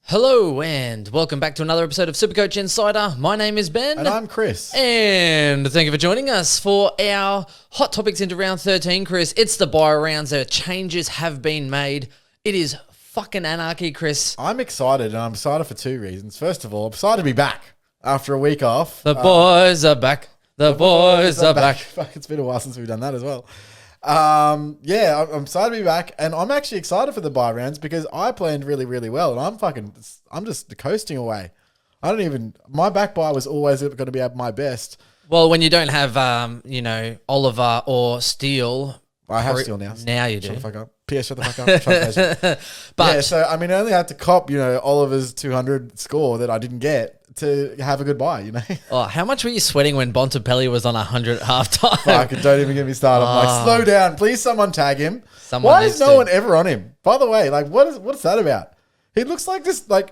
Hello and welcome back to another episode of Supercoach Insider. My name is Ben. And I'm Chris. And thank you for joining us for our hot topics into round 13, Chris. It's the bye rounds. The changes have been made. It is fucking anarchy, Chris. I'm excited, and I'm excited for two reasons. First of all, I'm excited to be back after a week off. The boys are back. The boys are back. Fuck, it's been a while since we've done that as well. I'm excited to be back, and I'm actually excited for the bye rounds because I planned really, really well, and I'm just coasting away. My back bye was always going to be at my best. Well, when you don't have, Oliver or Steele. I have Steele now. Now you do. Shut the fuck up. PS, shut the fuck up. But yeah, so, I only had to cop, Oliver's 200 score that I didn't get to have a good bye, Oh, how much were you sweating when Bontempelli was on 100 at halftime? Fuck, don't even get me started. I'm like, slow down. Please someone tag him. Someone Why is no one ever on him? By the way, what's that about? He looks like this, and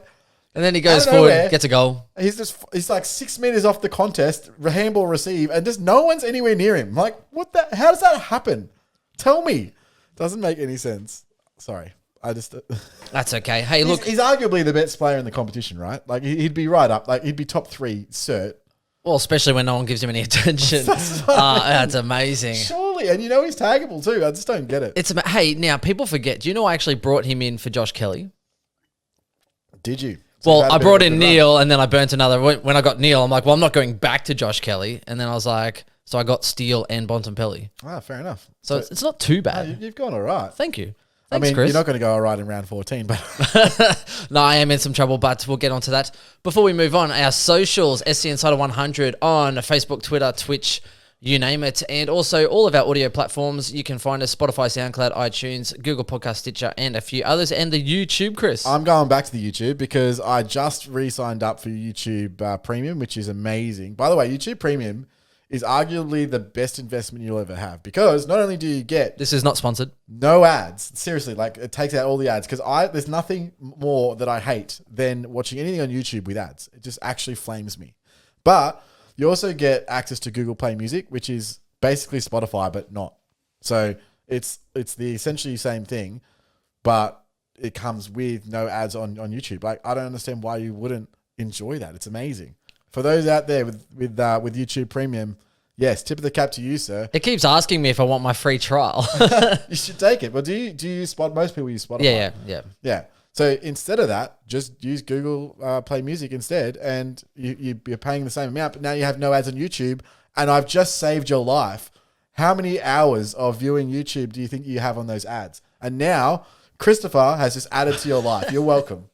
then he goes forward, gets a goal. He's like 6 meters off the contest, handball receive, and just no one's anywhere near him. Like, how does that happen? Tell me. Doesn't make any sense. Sorry. That's okay. Hey, look. He's arguably the best player in the competition, right? Like, he'd be right up. Like, he'd be top 3 cert. Well, especially when no one gives him any attention. That's amazing. Surely. And he's taggable too. I just don't get it. Hey, now, people forget. Do you know I actually brought him in for Josh Kelly? Did you? Well, I brought in Neil and then I burnt another. When I got Neil, I'm like, well, I'm not going back to Josh Kelly. And then I was like, so I got Steele and Bontempelli. Ah, fair enough. So it's not too bad. You've gone all right. Thank you. Thanks, Chris. You're not going to go all right in round 14, but... No, I am in some trouble, but we'll get onto that. Before we move on, our socials, SC Insider 100 on Facebook, Twitter, Twitch, you name it. And also all of our audio platforms. You can find us Spotify, SoundCloud, iTunes, Google Podcast, Stitcher, and a few others. And the YouTube, Chris. I'm going back to the YouTube because I just re-signed up for YouTube Premium, which is amazing. By the way, YouTube Premium is arguably the best investment you'll ever have because not only do you get... This is not sponsored. No ads. Seriously, it takes out all the ads because there's nothing more that I hate than watching anything on YouTube with ads. It just actually flames me. But you also get access to Google Play Music, which is basically Spotify, but not. So it's the essentially same thing, but it comes with no ads on YouTube. Like, I don't understand why you wouldn't enjoy that. It's amazing. For those out there with YouTube Premium, yes, tip of the cap to you, sir. It keeps asking me if I want my free trial. You should take it. But do you use most people use Spotify? Yeah. So instead of that, just use Google Play Music instead, and you're paying the same amount, but now you have no ads on YouTube, and I've just saved your life. How many hours of viewing YouTube do you think you have on those ads? And now Christopher has just added to your life. You're welcome.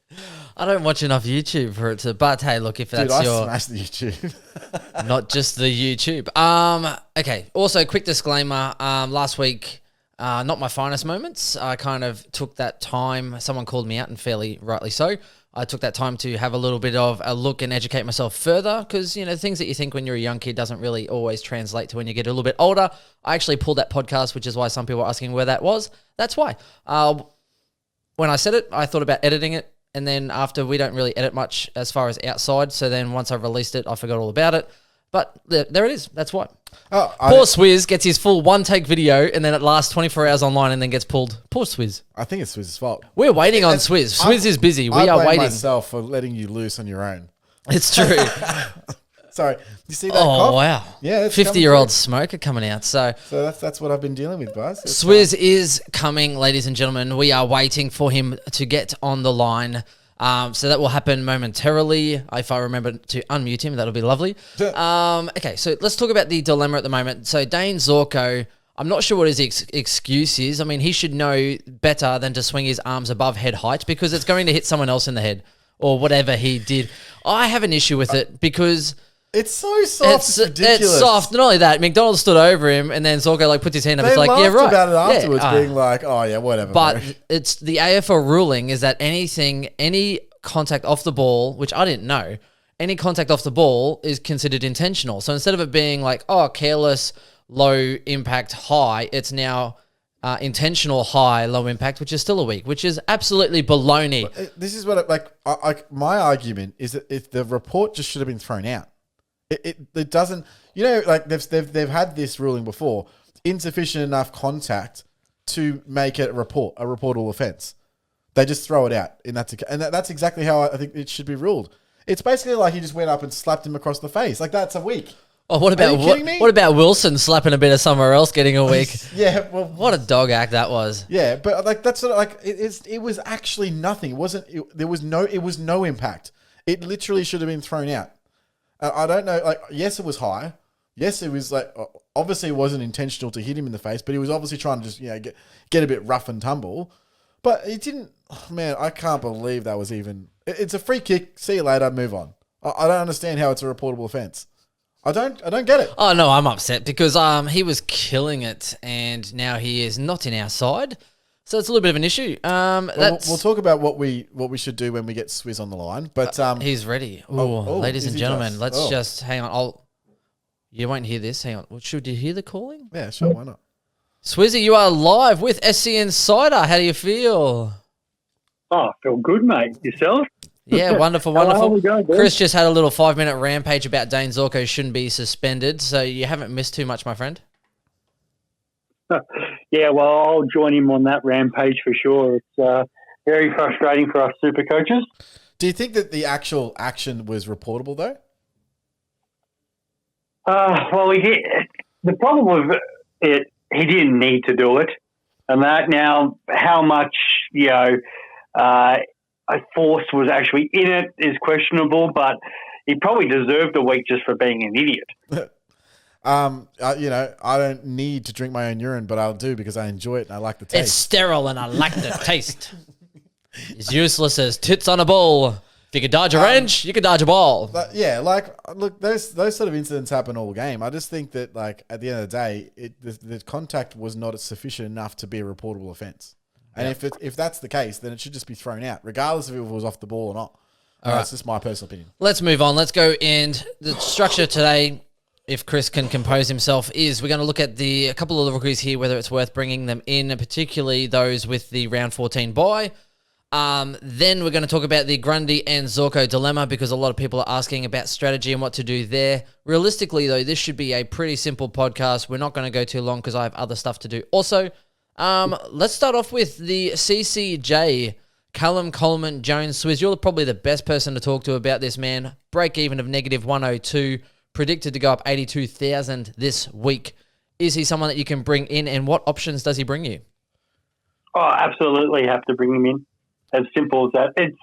I don't watch enough YouTube for it to, but hey, look, if that's I smashed the YouTube. Not just the YouTube. Okay. Also, quick disclaimer. Last week, not my finest moments. I kind of took that time. Someone called me out, and fairly rightly so. I took that time to have a little bit of a look and educate myself further because, things that you think when you're a young kid doesn't really always translate to when you get a little bit older. I actually pulled that podcast, which is why some people are asking where that was. That's why. When I said it, I thought about editing it. And then after, we don't really edit much as far as outside. So then once I released it, I forgot all about it. But there it is. That's why. Poor Swiz gets his full one-take video and then it lasts 24 hours online and then gets pulled. Poor Swiz. I think it's Swiz's fault. We're waiting on Swiz. Swiz is busy. We are waiting. Myself for letting you loose on your own. It's true. Sorry. You see that cough? Oh, wow. Yeah. 50-year-old smoker coming out. So that's what I've been dealing with, guys. Swiz is coming, ladies and gentlemen. We are waiting for him to get on the line. So that will happen momentarily. If I remember to unmute him, that'll be lovely. Okay, so let's talk about the dilemma at the moment. So Dane Zorko, I'm not sure what his excuse is. I mean, he should know better than to swing his arms above head height because it's going to hit someone else in the head or whatever he did. I have an issue with it because... It's so soft. It's ridiculous. It's soft. Not only that, McDonald stood over him, and then Zorko puts his hand up. It's like, yeah, right. They laughed about it afterwards, being like, "Oh yeah, whatever." But it's the AFL ruling is that any contact off the ball, which I didn't know, any contact off the ball is considered intentional. So instead of it being like, careless, low impact, high, it's now intentional, high, low impact, which is still a week, which is absolutely baloney. This is what my argument is that if the report just should have been thrown out. It doesn't, they've had this ruling before, insufficient enough contact to make it a reportable offence. They just throw it out, and that's exactly how I think it should be ruled. It's basically like he just went up and slapped him across the face. Like, that's a week. Oh, what about what about Wilson slapping a bit of somewhere else, getting a week? Yeah, well, what a dog act that was. Yeah, but like that's sort of like it was actually nothing. It wasn't. There was no impact. It literally should have been thrown out. I don't know. Like, yes, it was high. Yes, it was like obviously it wasn't intentional to hit him in the face, but he was obviously trying to just get a bit rough and tumble. But it didn't. Oh, man, I can't believe that was even. It's a free kick. See you later. Move on. I don't understand how it's a reportable offence. I don't get it. Oh no, I'm upset because he was killing it, and now he is not in our side, so it's a little bit of an issue. We'll talk about what we should do when we get Swiz on the line. But he's ready. Ladies and gentlemen, let's just hang on. You won't hear this. Hang on. Well, should you hear the calling? Yeah, sure. Why not? Swizzy, you are live with SC Insider. How do you feel? Oh, I feel good, mate. Yourself? Yeah, wonderful. Chris just had a little 5-minute rampage about Dane Zorko shouldn't be suspended, so you haven't missed too much, my friend. Yeah, well, I'll join him on that rampage for sure. It's very frustrating for us super coaches. Do you think that the actual action was reportable, though? Well, the problem with it, he didn't need to do it. And that now, how much, force was actually in it is questionable, but he probably deserved a week just for being an idiot. I don't need to drink my own urine, but I'll do because I enjoy it and I like the taste. It's sterile and I like the taste. It's useless as tits on a ball. If you could dodge a wrench, you could dodge a ball. But look, those sort of incidents happen all game. I just think that, like, at the end of the day, the contact was not sufficient enough to be a reportable offence. And if that's the case, then it should just be thrown out, regardless of if it was off the ball or not. That's just my personal opinion. Let's move on. Let's go. And the structure today, if Chris can compose himself, is we're going to look at a couple of the rookies here, whether it's worth bringing them in, particularly those with the round 14 bye. Then we're going to talk about the Grundy and Zorko dilemma because a lot of people are asking about strategy and what to do there. Realistically, though, this should be a pretty simple podcast. We're not going to go too long because I have other stuff to do. Also, let's start off with the CCJ, Callum Coleman-Jones. Swiz, you're probably the best person to talk to about this, man. Break even of negative 102, predicted to go up 82,000 this week. Is he someone that you can bring in, and what options does he bring you? Oh, absolutely have to bring him in. As simple as that. It's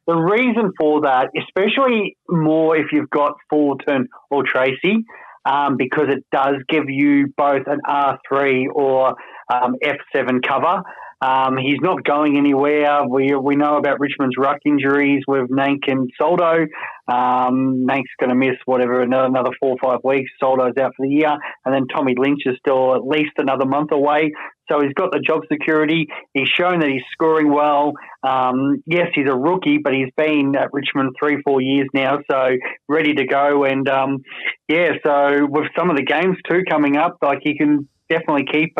the reason for that, especially more if you've got Fulton or Tracy, because it does give you both an R3 or F7 cover. He's not going anywhere. We know about Richmond's ruck injuries with Nank and Soldo. Nank's going to miss another 4 or 5 weeks. Soldo's out for the year. And then Tommy Lynch is still at least another month away. So he's got the job security. He's shown that he's scoring well. Yes, he's a rookie, but he's been at Richmond 3-4 years now, so ready to go. And, so with some of the games too coming up, like he can definitely keep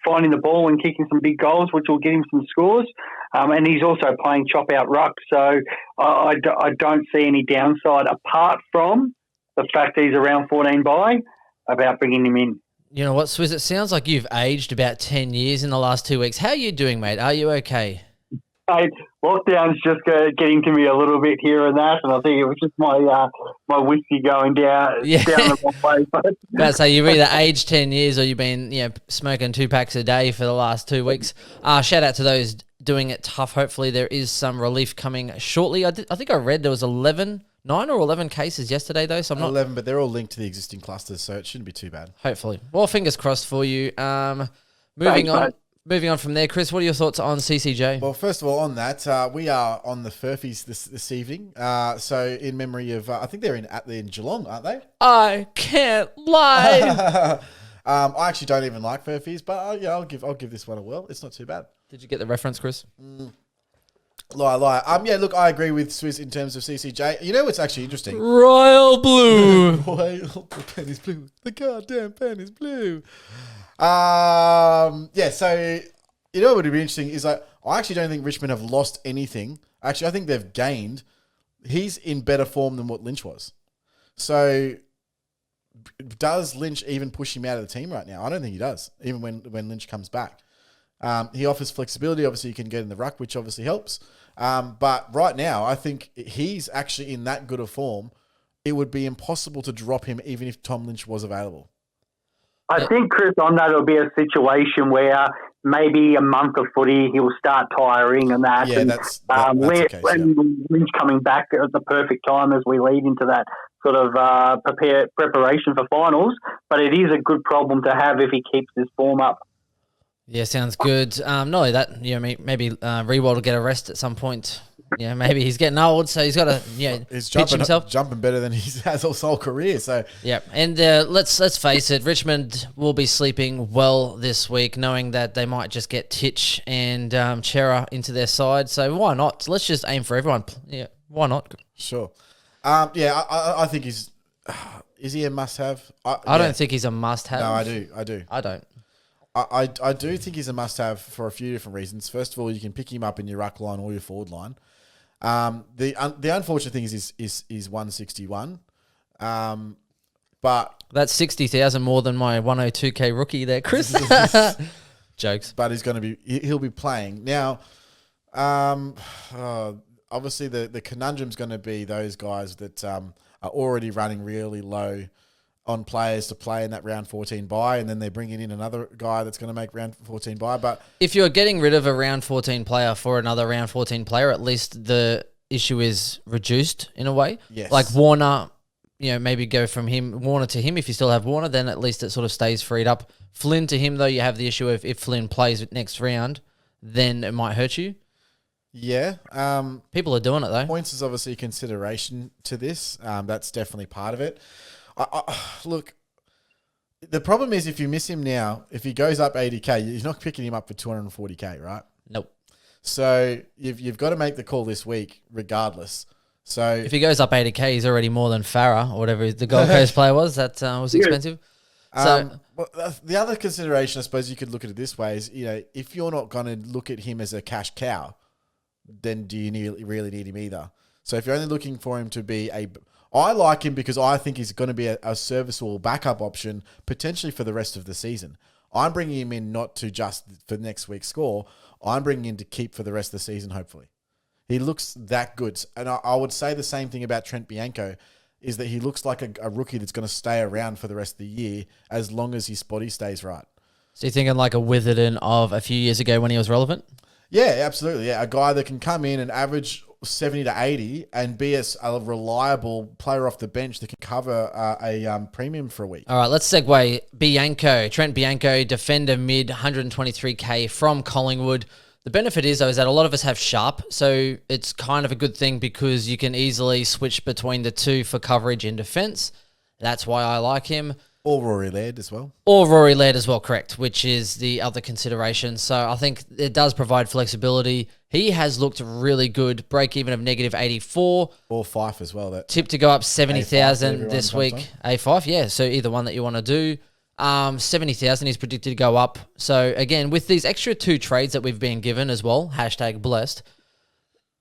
finding the ball and kicking some big goals, which will get him some scores. And he's also playing chop-out ruck, so I don't see any downside apart from the fact that he's around 14 bye about bringing him in. You know what, Swiz? It sounds like you've aged about 10 years in the last 2 weeks. How are you doing, mate? Are you okay? Lockdown's just getting to me a little bit here and that, and I think it was just my whiskey going down the wrong way. But so you've either aged 10 years or you've been smoking 2 packs a day for the last 2 weeks. Shout out to those doing it tough. Hopefully there is some relief coming shortly. I think I read there was 9 or 11 cases yesterday, though. So I'm not 11, but they're all linked to the existing clusters, so it shouldn't be too bad. Hopefully. Well, fingers crossed for you. Moving on from there, Chris, what are your thoughts on CCJ? Well, first of all, on that, we are on the Furfies this evening. So in memory of, I think they're in Geelong, aren't they? I can't lie. I actually don't even like Furfies, but I'll give this one a whirl. It's not too bad. Did you get the reference, Chris? Lie. Look, I agree with Swiz in terms of CCJ. You know what's actually interesting? Royal blue. The pen is blue. The goddamn pen is blue. So you know what would be interesting is I actually don't think Richmond have lost anything. Actually, I think they've gained. He's in better form than what Lynch was. So does Lynch even push him out of the team right now? I don't think he does, even when Lynch comes back. He offers flexibility. Obviously, you can get in the ruck, which obviously helps. But right now, I think he's actually in that good a form. It would be impossible to drop him even if Tom Lynch was available. I think, Chris, on that, it'll be a situation where maybe a month of footy, he'll start tiring and that. Yeah, and, that's the case. And Lynch coming back at the perfect time as we lead into that sort of preparation for finals. But it is a good problem to have if he keeps this form up. Yeah, sounds good. Not only that, maybe Rewald will get a rest at some point. Yeah, maybe he's getting old, so he's got to he's pitch himself. Jumping better than he has his whole career. So yeah, and let's face it, Richmond will be sleeping well this week, knowing that they might just get Titch and Chera into their side. So why not? Let's just aim for everyone. Yeah, why not? Sure. I think he's. Is he a must-have? I don't think he's a must-have. No, I do. I don't. I do think he's a must-have for a few different reasons. First of all, you can pick him up in your ruck line or your forward line. The unfortunate thing is 161. But that's 60,000 more than my 102k rookie there, Chris. Jokes. But he'll be playing now. Obviously the conundrum's going to be those guys that are already running really low on players to play in that round 14 bye, and then they're bringing in another guy that's going to make round 14 bye. But if you're getting rid of a round 14 player for another round 14 player, at least the issue is reduced in a way. Yes. Like Warner, maybe go from Warner to him. If you still have Warner, then at least it sort of stays freed up. Flynn to him, though, you have the issue of if Flynn plays next round, then it might hurt you. Yeah. People are doing it, though. Points is obviously a consideration to this. That's definitely part of it. Look, the problem is if you miss him now, if he goes up 80k, you're not picking him up for 240k, right? Nope. So you've got to make the call this week regardless. So if he goes up 80k, he's already more than Farah or whatever the Gold Coast player was. That was expensive. Well, the other consideration, I suppose you could look at it this way is, if you're not going to look at him as a cash cow, then do you really need him either? So if you're only looking for him to be I like him because I think he's going to be a serviceable backup option potentially for the rest of the season. I'm bringing him in not to just for next week's score. I'm bringing him to keep for the rest of the season, hopefully. He looks that good. And I would say the same thing about Trent Bianco, is that he looks like a rookie that's going to stay around for the rest of the year as long as his body stays right. So you're thinking like a Witherden of a few years ago when he was relevant? Yeah, absolutely. Yeah, a guy that can come in and average 70 to 80 and be a reliable player off the bench that can cover a premium for a week. All right, let's segue. Bianco, Trent Bianco, defender mid, 123k from Collingwood. The benefit is, though, is that a lot of us have Sharp, so it's kind of a good thing because you can easily switch between the two for coverage and defence. That's why I like him. Or Rory Laird as well. Or Rory Laird as well, correct, which is the other consideration. So I think it does provide flexibility. He has looked really good. Break even of negative 84. Or Fife as well. That tip to go up 70,000 this week. On. A5, yeah. So either one that you want to do. 70,000 is predicted to go up. So again, with these extra 2 trades that we've been given as well, #blessed,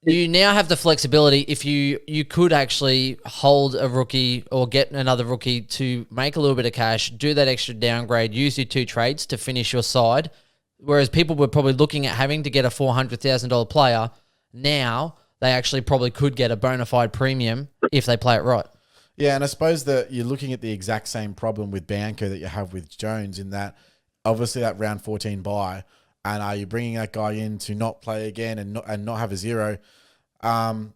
you now have the flexibility. If you could actually hold a rookie or get another rookie to make a little bit of cash, do that extra downgrade, use your 2 trades to finish your side. Whereas people were probably looking at having to get a $400,000 player, now they actually probably could get a bona fide premium if they play it right. Yeah, and I suppose that you're looking at the exact same problem with Bianco that you have with Jones in that obviously that round 14 bye. And are you bringing that guy in to not play again and not have a 0? I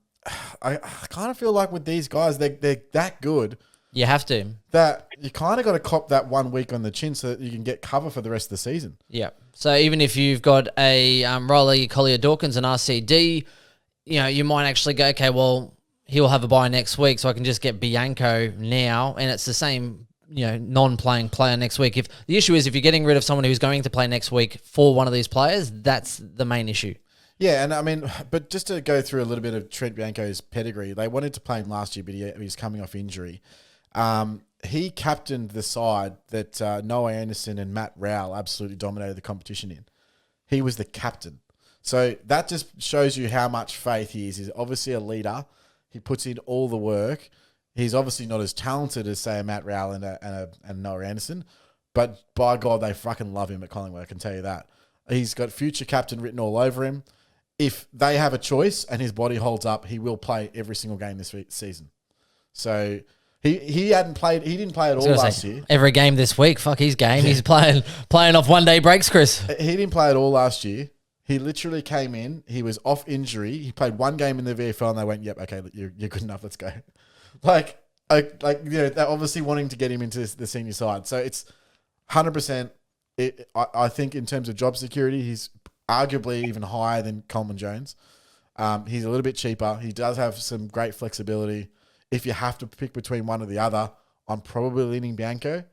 kind of feel like with these guys, they're that good. You have to. That you kind of got to cop that 1 week on the chin so that you can get cover for the rest of the season. Yeah. So even if you've got a Riley Collier-Dawkins and RCD, you might actually go, okay, well, he'll have a bye next week, so I can just get Bianco now, and it's the same non-playing player next week. If the issue is if you're getting rid of someone who's going to play next week for one of these players, that's the main issue. Yeah, and I mean, but just to go through a little bit of Trent Bianco's pedigree, they wanted to play him last year, but he's coming off injury. He captained the side that Noah Anderson and Matt Rowell absolutely dominated the competition in. He was the captain. So that just shows you how much faith he is. He's obviously a leader. He puts in all the work. He's obviously not as talented as, say, a Matt Rowell and Noah Anderson, but by God, they fucking love him at Collingwood, I can tell you that. He's got future captain written all over him. If they have a choice and his body holds up, he will play every single game this season. So he hadn't played. He didn't play at all last year. Every game this week. Fuck his game. He's playing off 1 day breaks, Chris. He didn't play at all last year. He literally came in. He was off injury. He played 1 game in the VFL, and they went, "Yep, okay, you're good enough. Let's go." They're obviously wanting to get him into the senior side. So it's 100%. I think in terms of job security, he's arguably even higher than Coleman-Jones. He's a little bit cheaper. He does have some great flexibility. If you have to pick between one or the other, I'm probably leaning Bianco.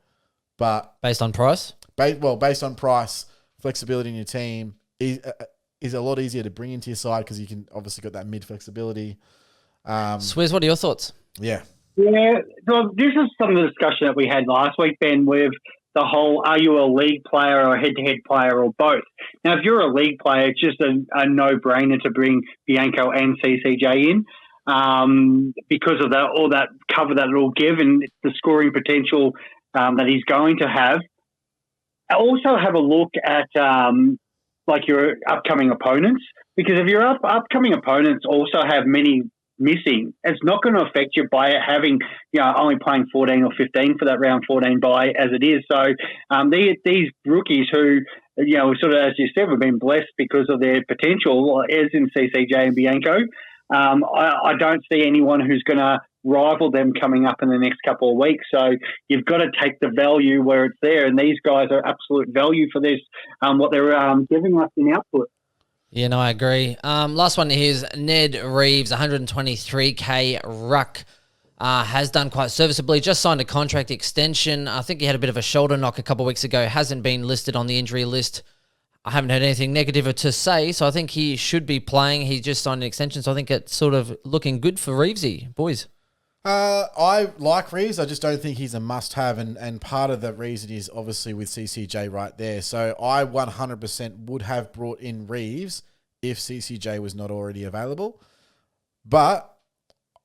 But based on price? Based on price, flexibility in your team is a lot easier to bring into your side because you can obviously got that mid flexibility. Swiz, what are your thoughts? Yeah. Yeah, so this is some of the discussion that we had last week, Ben, with the whole, are you a league player or a head-to-head player or both? Now, if you're a league player, it's just a no-brainer to bring Bianco and CCJ in because of all that cover that it'll give and the scoring potential that he's going to have. Also have a look at your upcoming opponents, because if your upcoming opponents also have many missing, it's not going to affect you by having, only playing 14 or 15 for that round 14 bye as it is. So these rookies who, sort of, as you said, have been blessed because of their potential, as in CCJ and Bianco, I don't see anyone who's going to rival them coming up in the next couple of weeks. So you've got to take the value where it's there, and these guys are absolute value for this, what they're giving us in output. Yeah, no, I agree. Last one here is Ned Reeves, 123K ruck. Has done quite serviceably. Just signed a contract extension. I think he had a bit of a shoulder knock a couple of weeks ago. Hasn't been listed on the injury list. I haven't heard anything negative to say, so I think he should be playing. He just signed an extension, so I think it's sort of looking good for Reevesy, boys. I like Reeves. I just don't think he's a must-have, and part of the reason is obviously with CCJ right there. So I 100% would have brought in Reeves if CCJ was not already available. But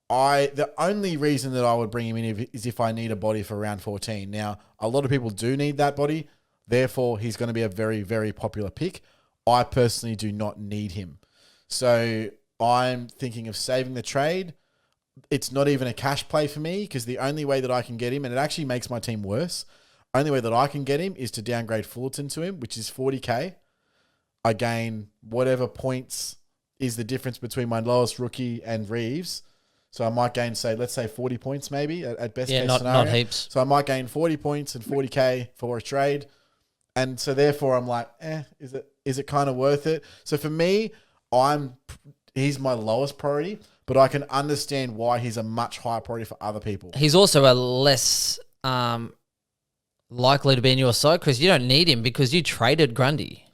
the only reason that I would bring him in is if I need a body for round 14. Now, a lot of people do need that body. Therefore, he's going to be a very, very popular pick. I personally do not need him. So I'm thinking of saving the trade. It's not even a cash play for me because the only way that I can get him, and it actually makes my team worse, only way that I can get him is to downgrade Fullerton to him, which is 40K. I gain whatever points is the difference between my lowest rookie and Reeves. So I might gain, let's say 40 points maybe at best case scenario. Not heaps. So I might gain 40 points and 40K for a trade. And so therefore I'm like, is it kind of worth it? So for me, he's my lowest priority, but I can understand why he's a much higher priority for other people. He's also a less likely to be in your side because you don't need him because you traded Grundy.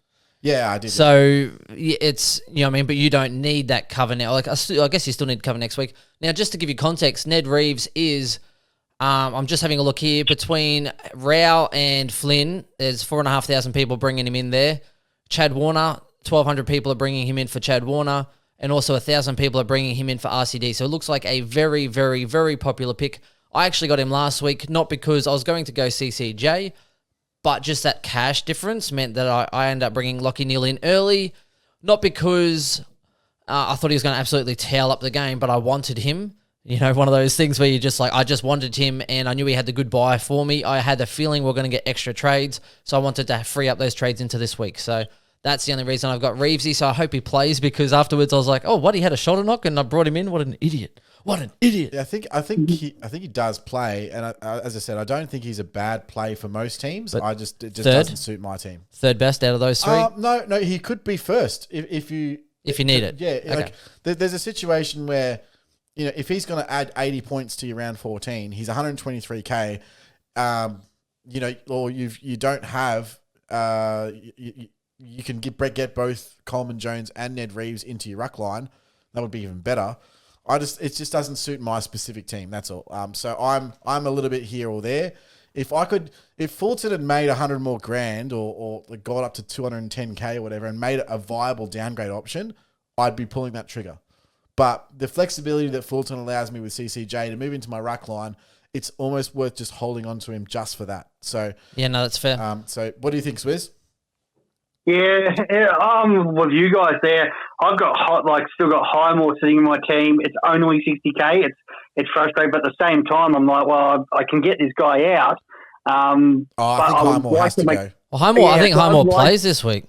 Yeah, I did. So it's, but you don't need that cover now. Like I guess you still need cover next week. Now, just to give you context, Ned Reeves is, I'm just having a look here, between Rowell and Flynn, there's 4,500 people bringing him in there. Chad Warner, 1,200 people are bringing him in for Chad Warner. And also 1,000 people are bringing him in for RCD. So it looks like a very, very, very popular pick. I actually got him last week, not because I was going to go CCJ, but just that cash difference meant that I ended up bringing Lockie Neal in early. Not because I thought he was going to absolutely tail up the game, but I wanted him. One of those things where you just I just wanted him and I knew he had the good buy for me. I had the feeling we're going to get extra trades. So I wanted to free up those trades into this week. So that's the only reason I've got Reevesy, so I hope he plays because afterwards I was like, oh, what? He had a shoulder knock and I brought him in? What an idiot. What an idiot. Yeah, I think he does play. And as I said, I don't think he's a bad play for most teams. It just doesn't suit my team. Third best out of those three? No, he could be first if you need it. Yeah, okay. There's a situation where, if he's going to add 80 points to your round 14, he's 123K, or you don't have, you can get both Coleman-Jones and Ned Reeves into your ruck line. That would be even better. It just doesn't suit my specific team. That's all. So I'm a little bit here or there. If Fulton had made 100 more grand or got up to 210K or whatever and made it a viable downgrade option, I'd be pulling that trigger. But the flexibility that Fulton allows me with CCJ to move into my ruck line, it's almost worth just holding on to him just for that. So yeah, no, that's fair. So what do you think, Swiz? I'm with you guys there. I've got still got Highmore sitting in my team. It's only 60k. It's frustrating, but at the same time, I'm like, well, I can get this guy out. I think Highmore has to go. Well, Highmore, I think Highmore plays this week.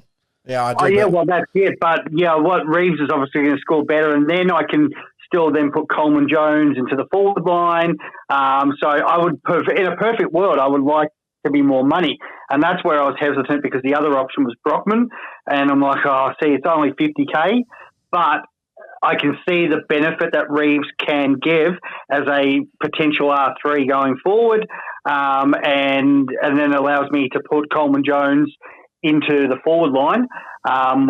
Yeah, I do. Well, that's it. But what Reeves is obviously going to score better, and then I can still then put Coleman-Jones into the forward line. So I would, in a perfect world, I would like to be more money. And that's where I was hesitant because the other option was Brockman. And I'm like, it's only 50k. But I can see the benefit that Reeves can give as a potential R3 going forward. And then allows me to put Coleman-Jones into the forward line and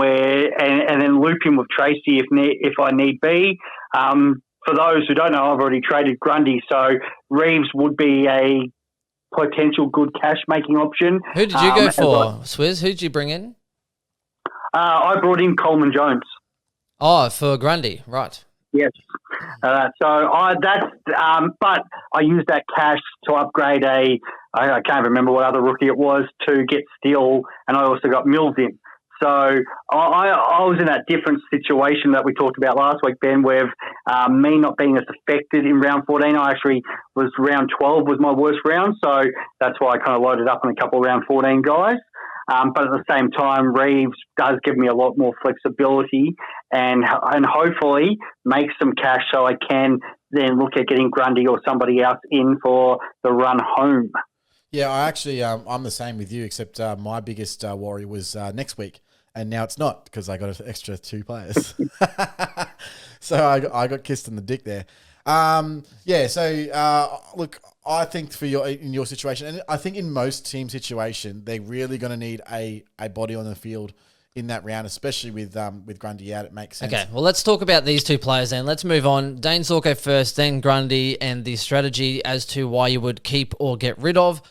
then loop him with Tracy if I need be. For those who don't know, I've already traded Grundy. So Reeves would be a potential good cash-making option. Who did you go for, Swiz? Who did you bring in? I brought in Coleman-Jones. Oh, for Grundy, right. Yes. But I used that cash to upgrade I can't remember what other rookie it was, to get Steele, and I also got Mills in. So I was in that different situation that we talked about last week, Ben, with me not being as affected in round 14. I actually was round 12 was my worst round, so that's why I kind of loaded up on a couple of round 14 guys. But at the same time, Reeves does give me a lot more flexibility and hopefully make some cash so I can then look at getting Grundy or somebody else in for the run home. Yeah, I actually, I'm the same with you, except my biggest worry was next week. And now it's not because I got an extra 2 players. So I got kissed in the dick there. Look, I think in your situation, and I think in most team situation, they're really going to need a body on the field in that round, especially with Grundy out. It makes sense. Okay, well, let's talk about these 2 players then. Let's move on. Dane Zorko first, then Grundy, and the strategy as to why you would keep or get rid of.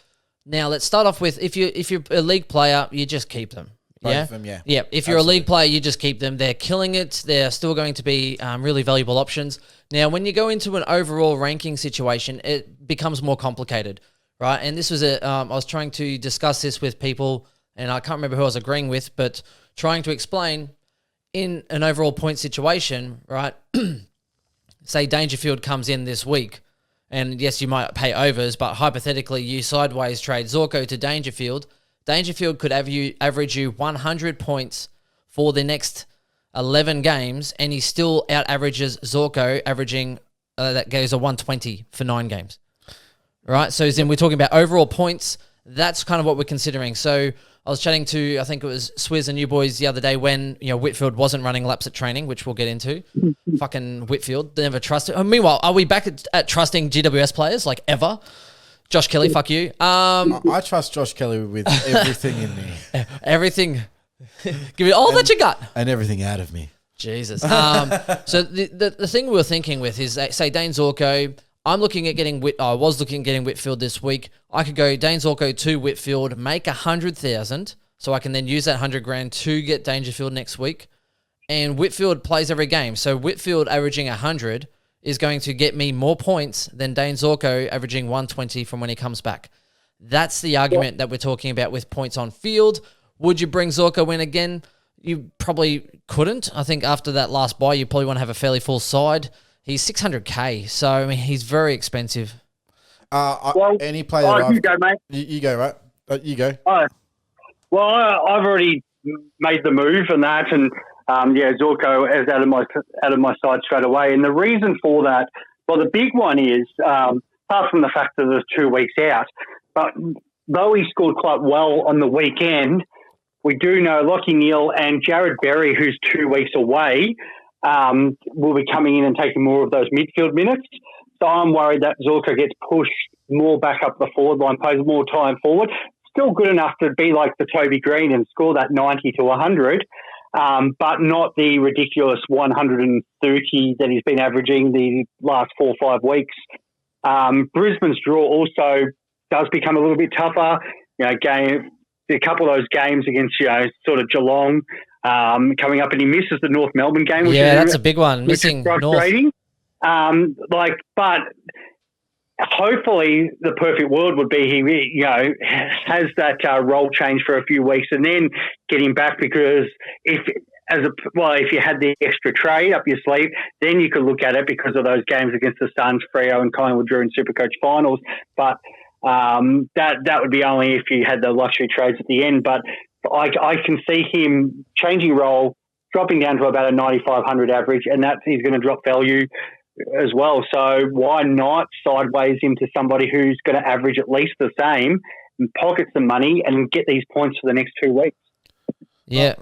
Now, let's start off with if you're a league player, you just keep them. Both of them, yeah. Yeah, if you're a league player, you just keep them. They're killing it. They're still going to be really valuable options. Now, when you go into an overall ranking situation, it becomes more complicated, right? And this was I was trying to discuss this with people, and I can't remember who I was agreeing with, but trying to explain in an overall point situation, right? Say Dangerfield comes in this week, and yes, you might pay overs, but hypothetically, you sideways trade Zorko to Dangerfield. Dangerfield could average you 100 points for the next 11 games, and he still out-averages Zorko, averaging, that goes a 120 for 9 games. Right? So then we're talking about overall points. That's kind of what we're considering. So I was chatting to, I think it was Swiz and you boys the other day when, Whitfield wasn't running laps at training, which we'll get into. Fucking Whitfield, never trusted. Meanwhile, are we back at trusting GWS players, like ever? Josh Kelly, fuck you. I trust Josh Kelly with everything in me. Everything. Give me all that you got. And everything out of me. Jesus. So the thing we were thinking with is, say, Dane Zorko. I was looking at getting Whitfield this week. I could go Dane Zorko to Whitfield, make 100,000, so I can then use that 100 grand to get Dangerfield next week. And Whitfield plays every game. So Whitfield averaging 100 is going to get me more points than Dane Zorko averaging 120 from when he comes back. That's the argument that we're talking about with points on field. Would you bring Zorko in again? You probably couldn't. I think after that last buy, you probably want to have a fairly full side. He's 600k, so I mean he's very expensive. Any player? You go, mate. You go, right? You go. I've already made the move and that, and Zorko is out of my side straight away. And the reason for that, well, the big one is apart from the fact that there's 2 weeks out, but though he scored quite well on the weekend, we do know Lockie Neal and Jared Berry, who's 2 weeks away, will be coming in and taking more of those midfield minutes. So I'm worried that Zorko gets pushed more back up the forward line, plays more time forward. Still good enough to be like the Toby Green and score that 90 to 100, but not the ridiculous 130 that he's been averaging the last 4 or 5 weeks. Brisbane's draw also does become a little bit tougher. A couple of those games against sort of Geelong coming up, and he misses the North Melbourne game. Which that's a big one. Missing North. But hopefully the perfect world would be he, has that role change for a few weeks and then get him back, because if you had the extra trade up your sleeve, then you could look at it because of those games against the Suns, Freo and Collingwood drew in Supercoach finals. But that would be only if you had the luxury trades at the end. But I can see him changing role, dropping down to about a 9,500 average, and he's going to drop value as well. So why not sideways him to somebody who's going to average at least the same and pocket some money and get these points for the next 2 weeks? Yeah.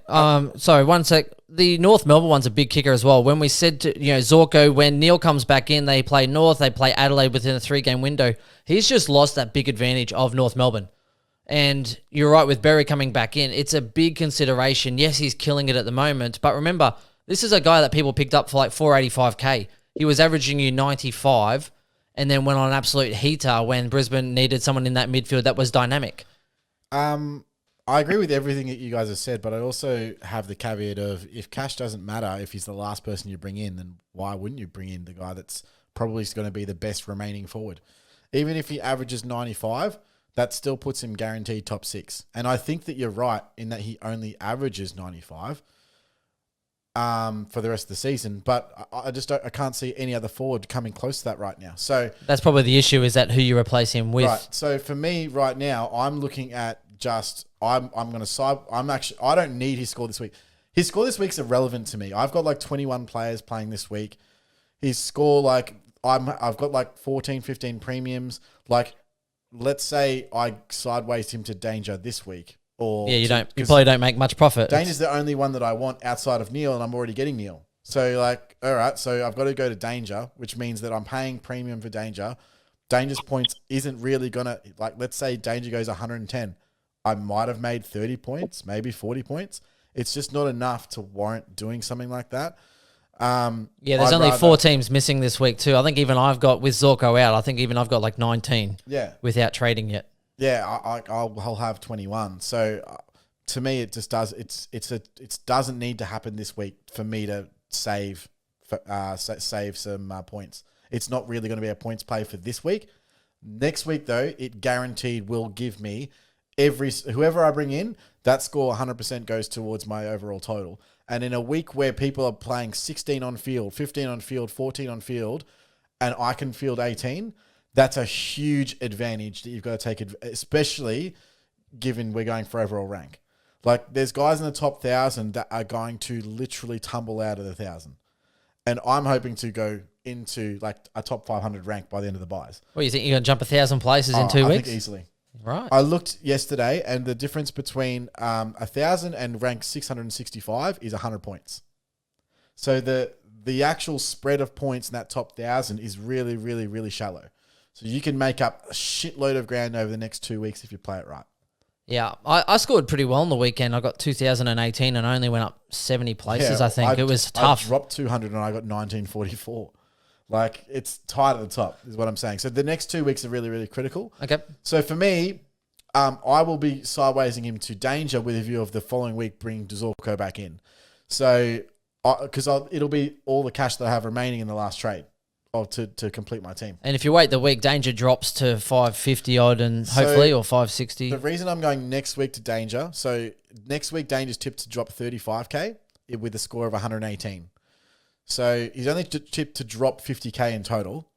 Sorry, one sec. The North Melbourne one's a big kicker as well. When we said to, Zorko, when Neil comes back in, they play North, they play Adelaide within a 3-game window. He's just lost that big advantage of North Melbourne. And you're right, with Berry coming back in, it's a big consideration. Yes, he's killing it at the moment, but remember, this is a guy that people picked up for like 485k. He was averaging you 95 and then went on an absolute heater when Brisbane needed someone in that midfield that was dynamic. I agree with everything that you guys have said, but I also have the caveat of if cash doesn't matter, if he's the last person you bring in, then why wouldn't you bring in the guy that's probably going to be the best remaining forward? Even if he averages 95, that still puts him guaranteed top 6. And I think that you're right in that he only averages 95 for the rest of the season, but I can't see any other forward coming close to that right now. So that's probably the issue, is that who you replace him with. Right. So for me right now, I'm looking at I don't need his score this week. His score this week's irrelevant to me. I've got like 21 players playing this week. His score, I've got like 14, 15 premiums. Like, let's say I sideways him to Danger this week. You probably don't make much profit. Danger's the only one that I want outside of Neil, and I'm already getting Neil. So all right, so I've got to go to Danger, which means that I'm paying premium for Danger. Danger's points isn't really gonna, let's say Danger goes 110. I might have made 30 points, maybe 40 points. It's just not enough to warrant doing something like that. There's only 4 teams missing this week too. I think even I've got, with Zorko out, I've got like 19 without trading yet. Yeah, I'll have 21. So to me, it just does. It doesn't need to happen this week for me to save some points. It's not really going to be a points play for this week. Next week though, it guaranteed will give me whoever I bring in, that score 100% goes towards my overall total. And in a week where people are playing 16 on field, 15 on field, 14 on field, and I can field 18, that's a huge advantage that you've got to take, especially given we're going for overall rank. Like, there's guys in the top 1,000 that are going to literally tumble out of the 1,000. And I'm hoping to go into like a top 500 rank by the end of the buys. What, you think you're going to jump 1,000 places in 2 weeks? I think easily. Right. I looked yesterday, and the difference between 1,000 and rank 665 is 100 points. So the actual spread of points in that top 1,000 is really, really, really shallow. So you can make up a shitload of ground over the next 2 weeks if you play it right. Yeah, I scored pretty well on the weekend. I got 2018 and only went up 70 places, I think. It was tough. I dropped 200 and I got 1944. Like, it's tight at the top, is what I'm saying. So the next 2 weeks are really, really critical. Okay. So for me, I will be sidewaysing him to Danger with a view of the following week bringing Zorko back in. So, because it'll be all the cash that I have remaining in the last trade to complete my team. And if you wait the week, Danger drops to 550 odd and hopefully, or 560. The reason I'm going next week to Danger, so next week Danger's tipped to drop 35k with a score of 118. So he's only tipped to drop 50k in total.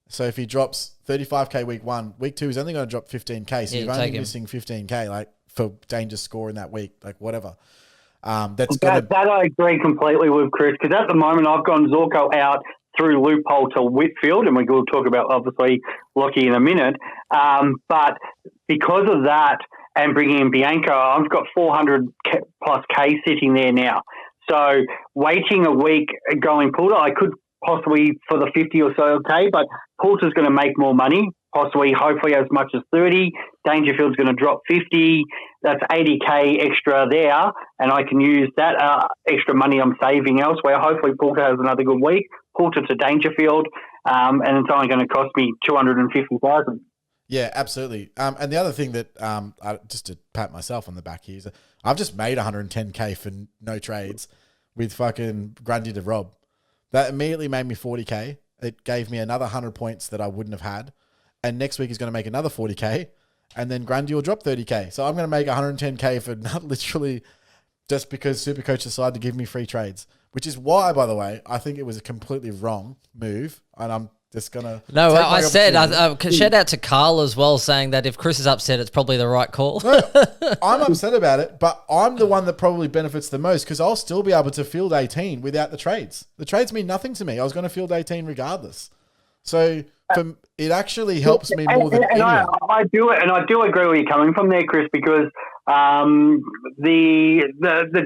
So if he drops 35k week 1, week 2 he's only going to drop 15k. So you're only missing 15k for Danger's score in that week, whatever. That I agree completely with Chris, because at the moment I've gone Zorko out through loophole to Whitfield, and we'll talk about obviously Lockie in a minute. But because of that and bringing in Bianco, I've got 400 plus K sitting there now. So waiting a week going Poulter, I could possibly for the 50 or so K, but Poulter's going to make more money, possibly, hopefully as much as 30. Dangerfield's going to drop 50. That's 80K extra there, and I can use that extra money I'm saving elsewhere. Hopefully Poulter has another good week. Poulter to Dangerfield, and it's only going to cost me 250,000. Yeah, absolutely. And the other thing that, just to pat myself on the back here, is I've just made 110K for no trades with fucking Grundy to Rob. That immediately made me 40K. It gave me another 100 points that I wouldn't have had. and next week he's going to make another 40K, and then Grundy will drop 30K. So I'm going to make 110K for not literally just because Supercoach decided to give me free trades, which is why, by the way, I think it was a completely wrong move, and I'm just going to... No, I said, shout out to Carl as well, saying that if Chris is upset, it's probably the right call. No, I'm upset about it, but I'm the one that probably benefits the most because I'll still be able to field 18 without the trades. The trades mean nothing to me. I was going to field 18 regardless. So it actually helps me more than anyone. I do agree where you're coming from there, Chris, because the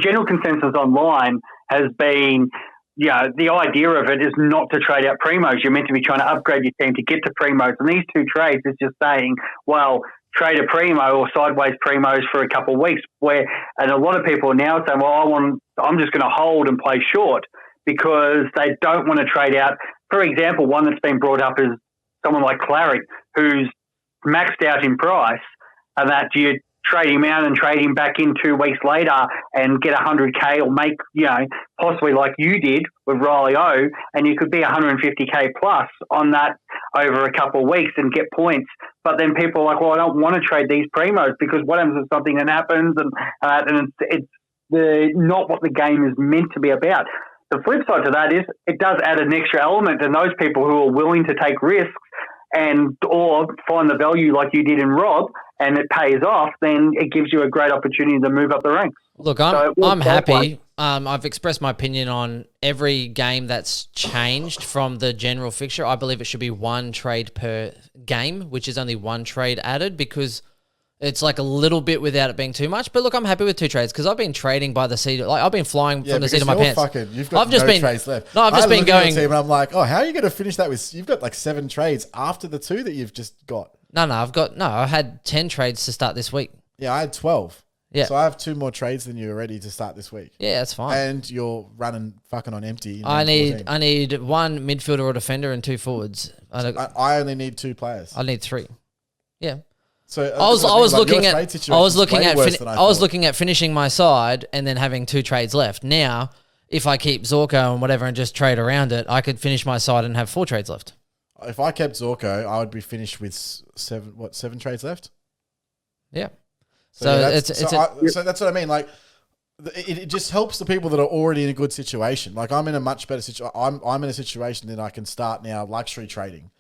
general consensus online has been, the idea of it is not to trade out primos. You're meant to be trying to upgrade your team to get to primos. And these 2 trades is just saying, well, trade a primo or sideways primos for a couple of weeks. And a lot of people are now saying, well, I'm just going to hold and play short because they don't want to trade out. For example, one that's been brought up is someone like Clarick, who's maxed out in price, and that you trade him out and trade him back in 2 weeks later and get 100K or make, possibly like you did with Riley O, and you could be 150K plus on that over a couple of weeks and get points. But then people are like, well, I don't want to trade these primos because what happens if something that happens and it's not what the game is meant to be about. The flip side to that is it does add an extra element, and those people who are willing to take risks or find the value like you did in Rob, and it pays off, then it gives you a great opportunity to move up the ranks. Look, I'm happy. I've expressed my opinion on every game that's changed from the general fixture. I believe it should be 1 trade per game, which is only 1 trade added because it's like a little bit without it being too much. But look, I'm happy with 2 trades because I've been trading by the seat. Like I've been flying from the seat of my pants. You've got no trades left. No, I've just been going. And I'm like, how are you going to finish that with? You've got like 7 trades after the 2 that you've just got. I had 10 trades to start this week. Yeah, I had 12. Yeah. So I have 2 more trades than you already to start this week. Yeah, that's fine. And you're running fucking on empty. I need 1 midfielder or defender and 2 forwards. I only need 2 players. I need 3. Yeah. So I was looking at finishing my side and then having 2 trades left. Now, if I keep Zorko and whatever and just trade around it, I could finish my side and have 4 trades left. If I kept Zorko, I would be finished with 7 trades left? Yeah. So that's what I mean. Like, it just helps the people that are already in a good situation. Like, I'm in a much better situation. I'm in a situation that I can start now luxury trading.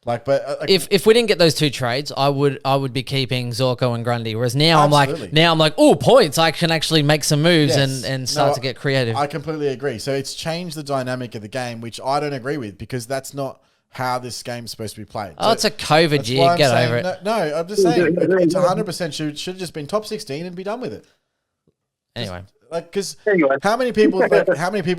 Like, but if we didn't get those 2 trades, I would be keeping Zorko and Grundy. Whereas now I'm like, oh, points! I can actually make some moves and start to get creative. I completely agree. So it's changed the dynamic of the game, which I don't agree with because that's not how this game's supposed to be played. Oh, it's a COVID year. Get over it. No, I'm just saying it's 100% should have just been top 16 and be done with it. Anyway. Because how many people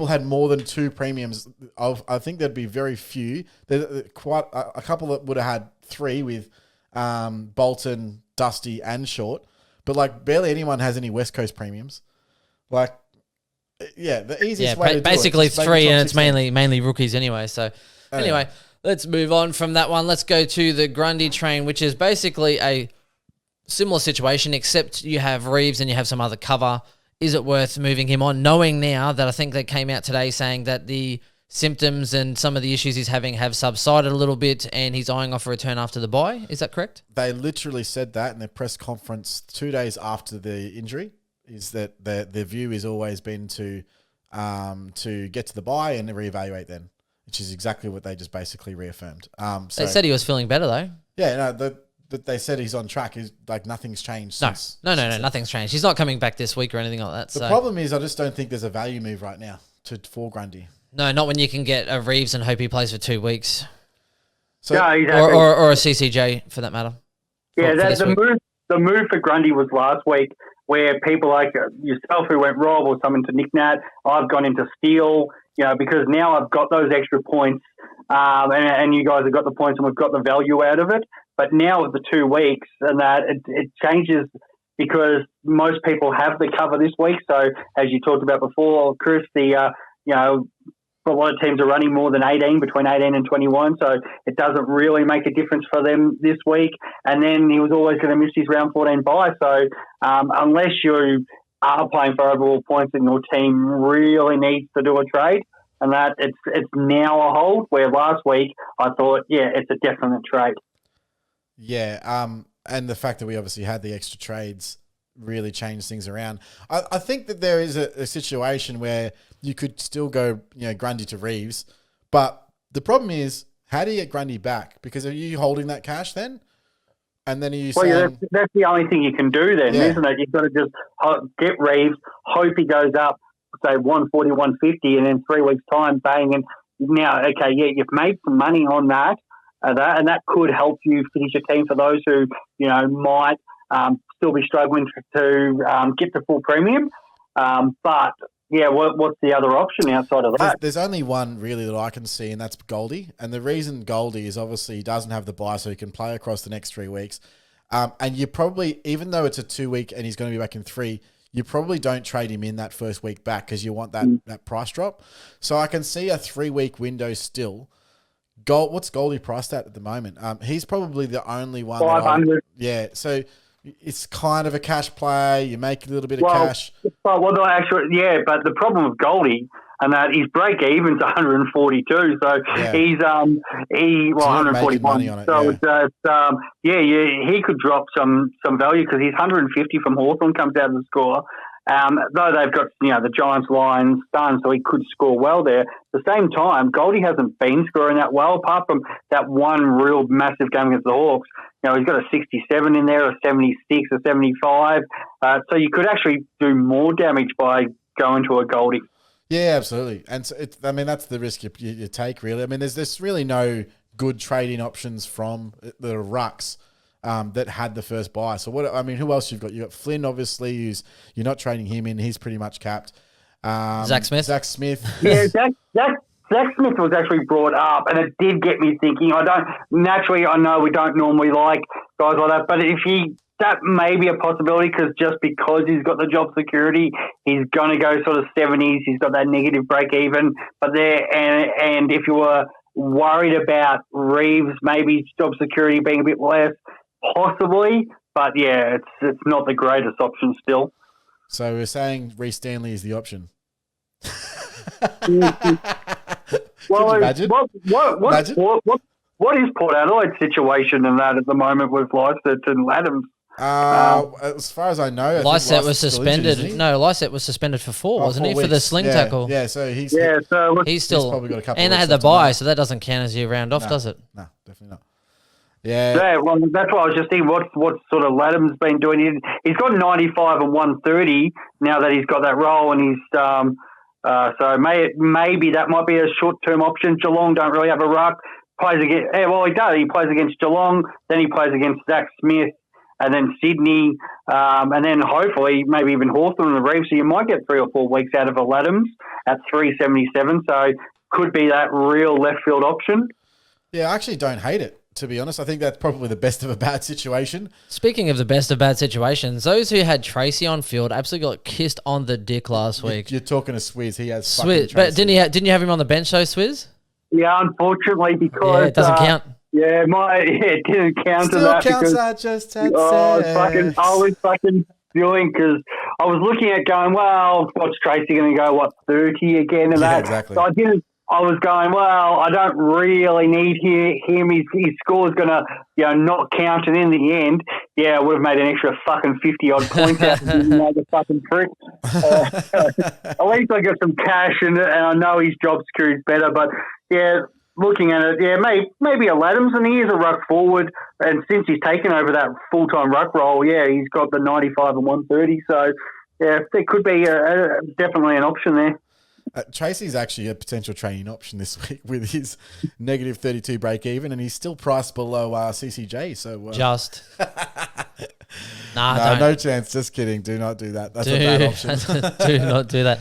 had more than 2 premiums? I think there'd be very few. There's quite a couple that would have had 3 with Bolton, Dusty, and Short, but like barely anyone has any West Coast premiums. Like, the easiest way to basically do it, 3, and it's mainly rookies anyway. So anyway, let's move on from that one. Let's go to the Grundy train, which is basically a similar situation, except you have Reeves and you have some other cover. Is it worth moving him on, knowing now that I think they came out today saying that the symptoms and some of the issues he's having have subsided a little bit and he's eyeing off a return after the bye? Is that correct? They literally said that in their press conference 2 days after the injury, is that their view has always been to get to the bye and reevaluate then, which is exactly what they just basically reaffirmed. They said he was feeling better though. Yeah, no, they said he's on track. Is like nothing's changed. No, nothing's changed. He's not coming back this week or anything like that. The problem is, I just don't think there's a value move right now for Grundy. No, not when you can get a Reeves and hope he plays for 2 weeks. So, exactly. or a CCJ for that matter. Yeah, the move for Grundy was last week, where people like yourself who went Rob or someone to Nick Nat, I've gone into Steel, because now I've got those extra points, and you guys have got the points and we've got the value out of it. But now with the 2 weeks and that, it changes because most people have the cover this week. So as you talked about before, Chris, a lot of teams are running more than 18, between 18 and 21. So it doesn't really make a difference for them this week. And then he was always going to miss his round 14 bye. So unless you are playing for overall points and your team really needs to do a trade, and that it's now a hold, where last week I thought, it's a definite trade. Yeah, and the fact that we obviously had the extra trades really changed things around. I think that there is a situation where you could still go, Grundy to Reeves, but the problem is, how do you get Grundy back? Because are you holding that cash then? And then are you saying... Well, that's the only thing you can do then, isn't it? You've got to just get Reeves, hope he goes up, say 140, 150, and in 3 weeks' time, bang. And now, okay, yeah, you've made some money on that, and that could help you finish your team for those who, might still be struggling to get the full premium. But... yeah, what's the other option outside of that? There's only one really that I can see, and that's Goldie. And the reason Goldie is obviously he doesn't have the bye, so he can play across the next 3 weeks. And you probably, even though it's a 2 week and he's going to be back in 3, you probably don't trade him in that first week back because you want that price drop. So I can see a 3 week window still. What's Goldie priced at the moment? He's probably the only one. 500. Yeah, so... it's kind of a cash play. You make a little bit of cash. But the problem with Goldie and that his break even's 142. So he's 141. He could drop some value because he's 150 from Hawthorn comes out of the score. Though they've got the Giants Lions done, so he could score well there. At the same time, Goldie hasn't been scoring that well, apart from that one real massive game against the Hawks. He's got a 67 in there, a 76, a 75. So you could actually do more damage by going to a Goldie. Yeah, absolutely. And so that's the risk you take, really. I mean, there's really no good trading options from the rucks that had the first buy. So who else you've got? You've got Flynn, obviously, you're not trading him in. He's pretty much capped. Zach Smith. Yeah, Zach Smith was actually brought up, and it did get me thinking. I know we don't normally like guys like that, but that may be a possibility because he's got the job security, he's going to go sort of 70s. He's got that negative break even, but and if you were worried about Reeves, maybe job security being a bit less, possibly. But yeah, it's not the greatest option still. So we're saying Reece Stanley is the option. Well, imagine? What is Port Adelaide's situation in that at the moment with Lycett and Adams? As far as I know, Lycett was suspended. Lycett was suspended for 4, wasn't he, 4 for the weeks. sling tackle? Yeah, so he's still probably got a couple. And they had the bye, so that doesn't count as you round off, does it? No, definitely not. Yeah, well, that's why I was just thinking what sort of Ladham's been doing. He's got 95 and 130 now that he's got that role, and he's so maybe that might be a short-term option. Geelong don't really have a ruck. He does. He plays against Geelong, then he plays against Zach Smith, and then Sydney, and then hopefully maybe even Hawthorn and the Reeves. So you might get 3 or 4 weeks out of a Ladham's at 377. So could be that real left field option. Yeah, I actually don't hate it, to be honest. I think that's probably the best of a bad situation. Speaking of the best of bad situations, those who had Tracy on field absolutely got kissed on the dick last week. You're talking to Swiz. He has Swiz, but didn't you have him on the bench though, Swiz? Yeah, unfortunately, because it doesn't count. Yeah, it didn't count. Still to that counts. because, I just had I was fucking feeling because I was looking at going, well, what's Tracy going to go? 30 again and that? Exactly. So I was going, well, I don't really need him. His score's going to, not count. And in the end, I would have made an extra fucking 50-odd points out of him, the fucking prick. At least I got some cash and I know his job security's better. But, looking at it, maybe a Ladham's, and he is a ruck forward. And since he's taken over that full-time ruck role, he's got the 95 and 130. So, there could be definitely an option there. Tracy's actually a potential training option this week with his negative 32 break even, and he's still priced below CCJ. So just no chance. Just kidding. Do not do that. That's a bad option. Do not do that.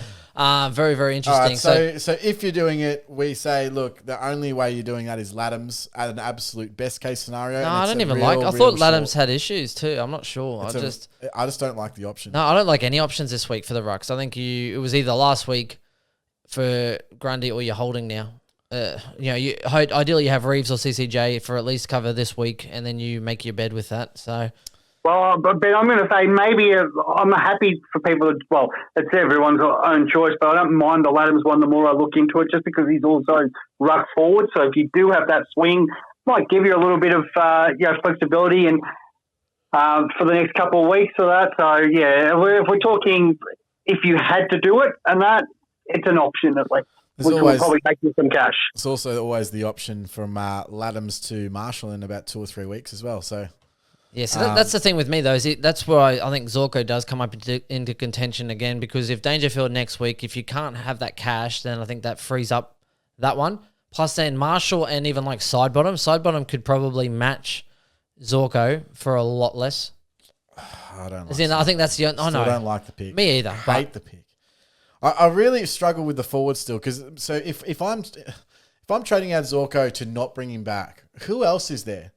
Very, very interesting. Right, so if you're doing it, we say, look, the only way you're doing that is Ladham's at an absolute best case scenario. No, I don't even like. I thought Ladham's had issues too. I'm not sure. I just don't like the option. No, I don't like any options this week for the rucks. I think it was either last week for Grundy or you're holding now. Ideally you have Reeves or CCJ for at least cover this week, and then you make your bed with that. So. Well, but I'm going to say maybe I'm happy for people to, it's everyone's own choice, but I don't mind the Ladham's one the more I look into it, just because he's also ruck forward. So if you do have that swing, might give you a little bit of flexibility and for the next couple of weeks or that. So yeah, if we're talking, if you had to do it and that, it's an option at least. Which will probably make you some cash. It's also always the option from Laddams to Marshall in about 2 or 3 weeks as well. So yeah, so that's the thing with me though. That's where I think Zorko does come up into contention again, because if Dangerfield next week, if you can't have that cash, then I think that frees up that one. Plus then Marshall and even like Sidebottom could probably match Zorko for a lot less. I don't. I think that's the. Oh no, I don't like the pick. Me either. I hate the pick. I really struggle with the forward still, because so if I'm trading out Zorko to not bring him back, who else is there?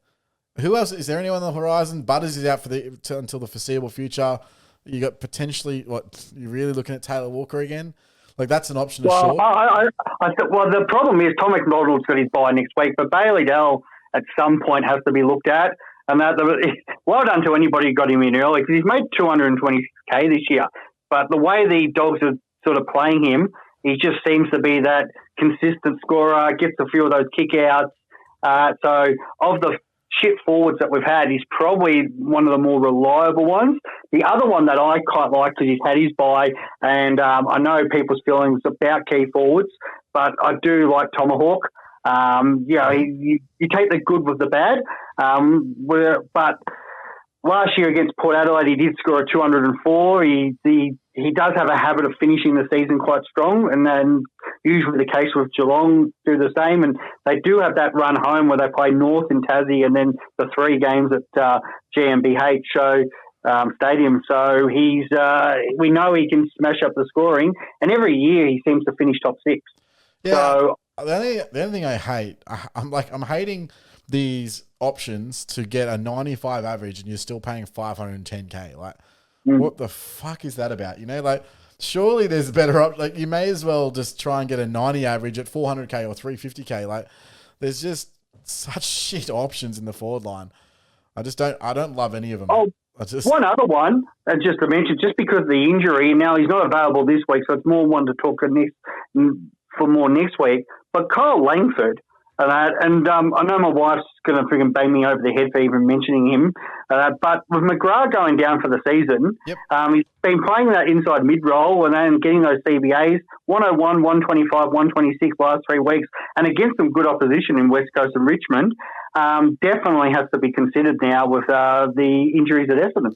Who else is there? Anyone on the horizon? Butters is out for until the foreseeable future. You got potentially you're really looking at Taylor Walker again. Like that's an option. Well, the problem is Tom McDonald's got his bye next week, but Bailey Dell at some point has to be looked at. And well done to anybody who got him in early, because he's made 226K this year. But the way the Dogs are sort of playing him, he just seems to be that consistent scorer, gets a few of those kick-outs. So of the shit forwards that we've had, he's probably one of the more reliable ones. The other one that I quite like, because he's had his bye, and I know people's feelings about key forwards, but I do like Tomahawk. You take the good with the bad. But last year against Port Adelaide, he did score a 204. He does have a habit of finishing the season quite strong, and then usually the case with Geelong do the same. And they do have that run home where they play North in Tassie, and then the 3 games at GmbH Stadium. So we know he can smash up the scoring, and every year he seems to finish top 6. Yeah. So the only thing I hate, I'm hating these options to get a 95 average and you're still paying 510K. Like, what the fuck is that about? You know, like, surely there's a better option. Like, you may as well just try and get a 90 average at 400K or 350K. Like, there's just such shit options in the forward line. I don't love any of them. Oh, one other one, just to mention, just because of the injury, now he's not available this week, so it's more one to talk for more next week. But Kyle Langford, and I know my wife's going to freaking bang me over the head for even mentioning him, but with McGrath going down for the season, yep. He's been playing that inside mid-roll and then getting those CBAs, 101, 125, 126 last 3 weeks, and against some good opposition in West Coast and Richmond, definitely has to be considered now with the injuries at Essendon.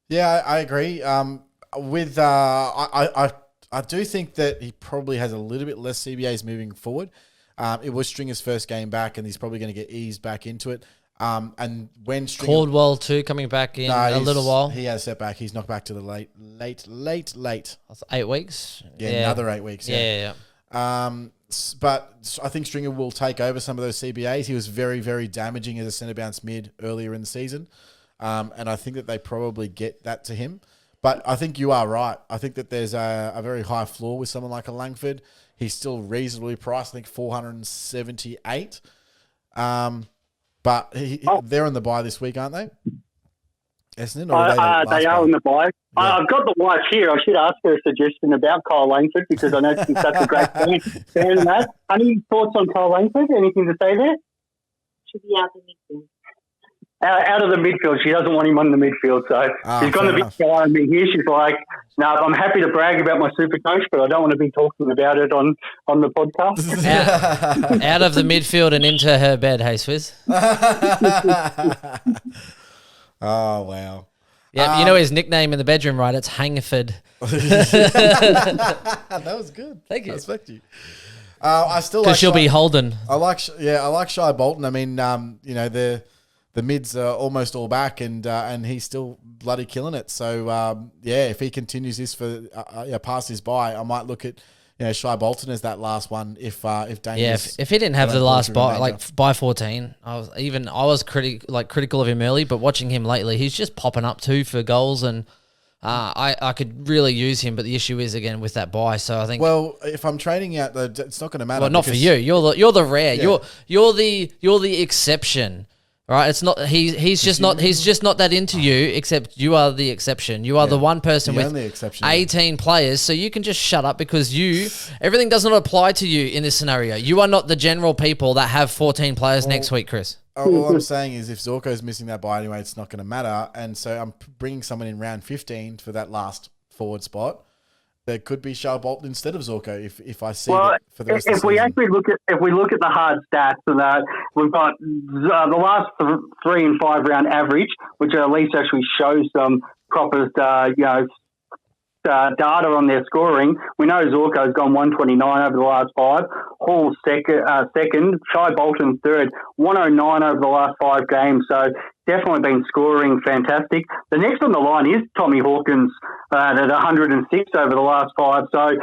Yeah, I agree. I do think that he probably has a little bit less CBAs moving forward. It was Stringer's first game back, and he's probably going to get eased back into it. And when Stringer... Caldwell too, coming back in a little while. He has set back. He's knocked back to the late. That's 8 weeks? Yeah, another 8 weeks. Yeah. But I think Stringer will take over some of those CBAs. He was very, very damaging as a centre bounce mid earlier in the season. And I think that they probably get that to him. But I think you are right. I think that there's a very high floor with someone like a Langford. He's still reasonably priced, I think 478. But they're on the bye this week, aren't they? Essendon? They are on the bye. Yeah. I've got the wife here. I should ask her a suggestion about Kyle Langford, because I know she's such a great fan of that. Any thoughts on Kyle Langford? Anything to say there? Should be out in the midfield. Out of the midfield. She doesn't want him on the midfield. So she's going to be behind me here. She's like, no, I'm happy to brag about my Supercoach, but I don't want to be talking about it on the podcast. Out of the midfield and into her bed, hey, Swiz? Oh, wow. Yeah, you know his nickname in the bedroom, right? It's Hangford. That was good. Thank you. I respect you. I still like... Because she'll be Holden. I like Shai Bolton. I mean, the mids are almost all back, and he's still bloody killing it. So if he continues this for past his bye, I might look at Shai Bolton as that last one. If Daniels, if he didn't have the last bye, like by 14, I was critical of him early, but watching him lately, he's just popping up too for goals, and I could really use him. But the issue is again with that bye. So I think, well, if I'm trading out, it's not going to matter. Well, not for you. You're the rare. Yeah. You're the exception. Right, it's not. He's just not that into you. Except you are the exception. You are the one person with 18 players, so you can just shut up because everything does not apply to you in this scenario. You are not the general people that have 14 players next week, Chris. all I'm saying is if Zorko's missing that bye anyway, it's not going to matter. And so I'm bringing someone in round 15 for that last forward spot. There could be Shai Bolton instead of Zorko if I see it for the rest of the season. If we look at the hard stats and that, we've got the last 3 and 5 round average, which at least actually shows some proper data on their scoring. We know Zorko's gone 129 over the last 5. Hall's second. Shai Bolton third. 109 over the last 5 games. So definitely been scoring fantastic. The next on the line is Tommy Hawkins at 106 over the last 5. So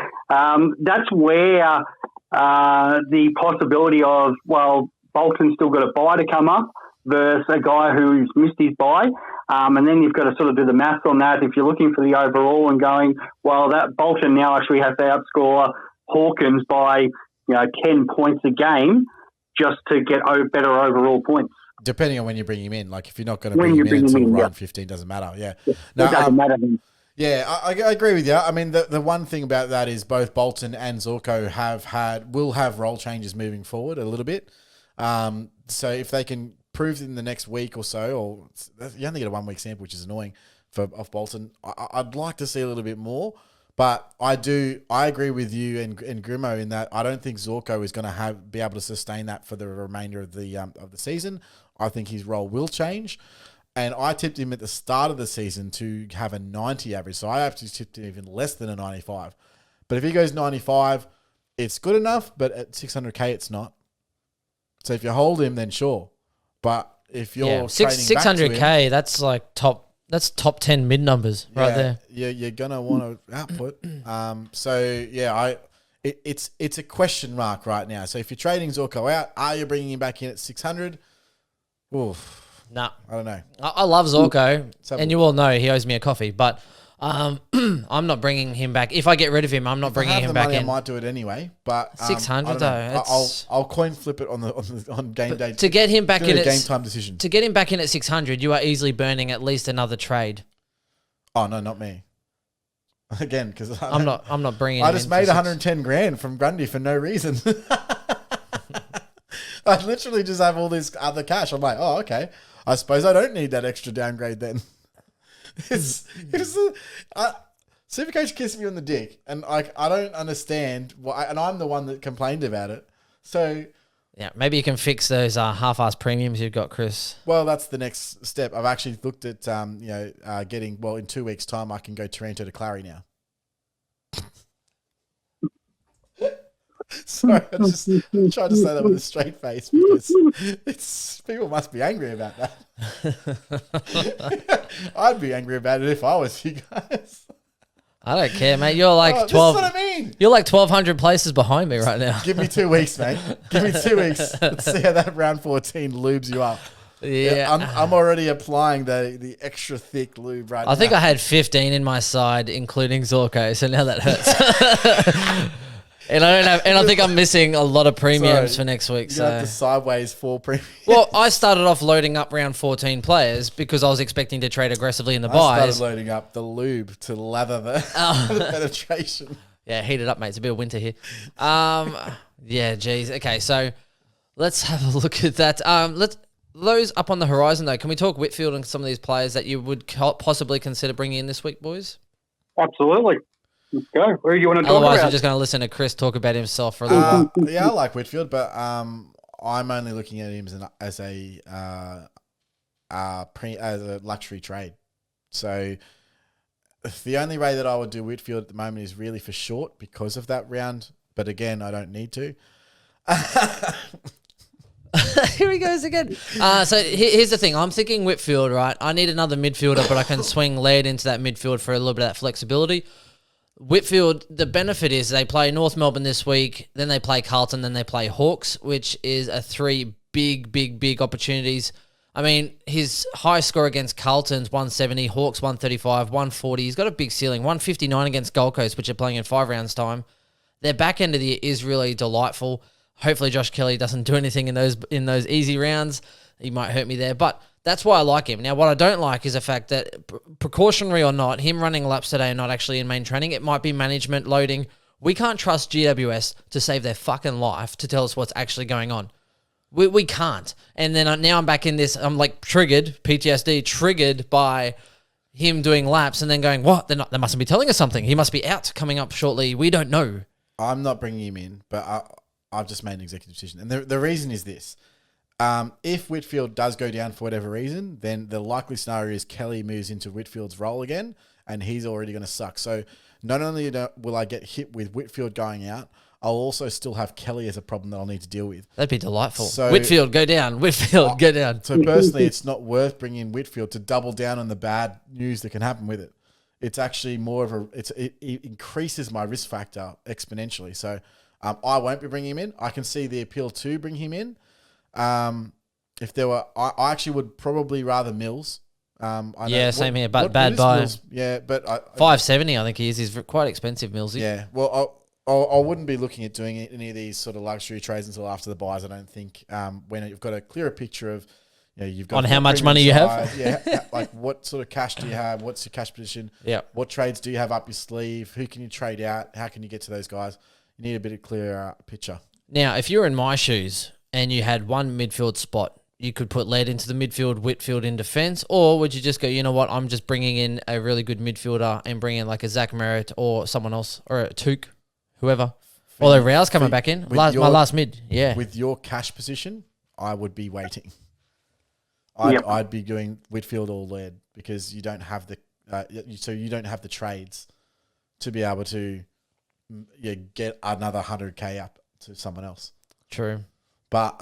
that's where the possibility of, Bolton's still got a bye to come up versus a guy who's missed his bye. And then you've got to sort of do the maths on that. If you're looking for the overall and going, that Bolton now actually has to outscore Hawkins by 10 points a game just to get better overall points. Depending on when you bring him in. Like if you're not going to bring him in until round 15, doesn't matter. Yeah. No, it doesn't matter then. Yeah, I agree with you. I mean, the one thing about that is both Bolton and Zorko will have role changes moving forward a little bit. So if they can prove in the next week or so, or you only get a 1 week sample, which is annoying off Bolton. I'd like to see a little bit more, but I agree with you and Grimo in that I don't think Zorko is going to be able to sustain that for the remainder of the season. I think his role will change, and I tipped him at the start of the season to have a 90 average, so I actually tipped him even less than a 95. But if he goes 95, it's good enough, but at 600k, it's not. So if you hold him, then sure. But if you're trading 600k, back to him, that's top 10 mid numbers right there. Yeah, you're gonna want to output. It's a question mark right now. So if you're trading Zorko out, are you bringing him back in at 600? Oof. Nah, I don't know. I love Zorko, and you all know he owes me a coffee, but I'm not bringing him back. If I get rid of him, I'm not bringing him back in. I might do it anyway, but 600 though. I'll coin flip it on game day. To get him back in at game time decision. To get him back in at 600, you are easily burning at least another trade. Oh no, not me. Again, because I'm not bringing. I just made 110 grand from Grundy for no reason. I literally just have all this other cash. I'm like, oh okay. I suppose I don't need that extra downgrade then. Supercoach kissed me on the dick, and I don't understand why, and I'm the one that complained about it. So yeah, maybe you can fix those half-ass premiums you've got, Chris. Well, that's the next step. I've actually looked at getting in 2 weeks' time I can go Taranto to Clary now. Sorry, I just tried to say that with a straight face because people must be angry about that. I'd be angry about it if I was you guys. I don't care, mate. You're like 12. This is what I mean. You're like 1,200 places behind me right now. Give me 2 weeks, mate. Give me 2 weeks. Let's see how that round 14 lubes you up. Yeah, I'm already applying the extra thick lube right now. I think I had 15 in my side, including Zorko. So now that hurts. And I think I'm missing a lot of premiums for next week. You have the sideways 4 premiums. Well, I started off loading up round 14 players because I was expecting to trade aggressively in the buys. I started loading up the lube to lather the penetration. Yeah, heat it up, mate. It's a bit of winter here. Yeah, geez. Okay, so let's have a look at that. Those up on the horizon, though. Can we talk Whitfield and some of these players that you would possibly consider bringing in this week, boys? Absolutely. Let's go. Where do you want to talk about? Otherwise, we're just going to listen to Chris talk about himself for a little while. Yeah, I like Whitfield, but I'm only looking at him as a luxury trade. So the only way that I would do Whitfield at the moment is really for short because of that round. But again, I don't need to. Here he goes again. So here's the thing. I'm thinking Whitfield, right? I need another midfielder, but I can swing lead into that midfield for a little bit of that flexibility. Whitfield, the benefit is they play North Melbourne this week, then they play Carlton, then they play Hawks, which is a 3 big opportunities. I mean, his high score against Carlton's 170, Hawks 135, 140. He's got a big ceiling, 159 against Gold Coast, which are playing in 5 rounds' time. Their back end of the year is really delightful. Hopefully Josh Kelly doesn't do anything in those easy rounds. He might hurt me there, but that's why I like him. Now, what I don't like is the fact that, precautionary or not, him running laps today and not actually in main training, it might be management loading. We can't trust GWS to save their fucking life to tell us what's actually going on. We can't. And then now I'm back in this. I'm like triggered, PTSD, triggered by him doing laps and then going, what? They mustn't be telling us something. He must be out coming up shortly. We don't know. I'm not bringing him in, but I've just made an executive decision. And the reason is this. If Whitfield does go down for whatever reason, then the likely scenario is Kelly moves into Whitfield's role again, and he's already going to suck. So not only will I get hit with Whitfield going out, I'll also still have Kelly as a problem that I'll need to deal with. That'd be delightful. So, Whitfield, go down. Whitfield, go down. So personally, it's not worth bringing in Whitfield to double down on the bad news that can happen with it. It's actually more of it increases my risk factor exponentially. So I won't be bringing him in. I can see the appeal to bring him in. If there were, I actually would probably rather Mills. Same here, but bad buy. Mills? Yeah, but $570, I think he is. He's quite expensive, Millsy. Yeah, well, I wouldn't be looking at doing any of these sort of luxury trades until after the buys. I don't think when you've got a clearer picture of, you've got on how much money you have. Yeah, like what sort of cash do you have? What's your cash position? Yeah. What trades do you have up your sleeve? Who can you trade out? How can you get to those guys? You need a bit of clearer picture. Now, if you're in my shoes and you had one midfield spot, you could put Laird into the midfield, Whitfield in defence, or would you just go, you know what, I'm just bringing in a really good midfielder and bring in like a Zach Merritt or someone else, or a Took, whoever. Although Rowell's coming back in. My last mid, yeah. With your cash position, I would be waiting. Yep. I'd be doing Whitfield or Laird because you don't have the you don't have the trades to be able to get another 100K up to someone else. True. But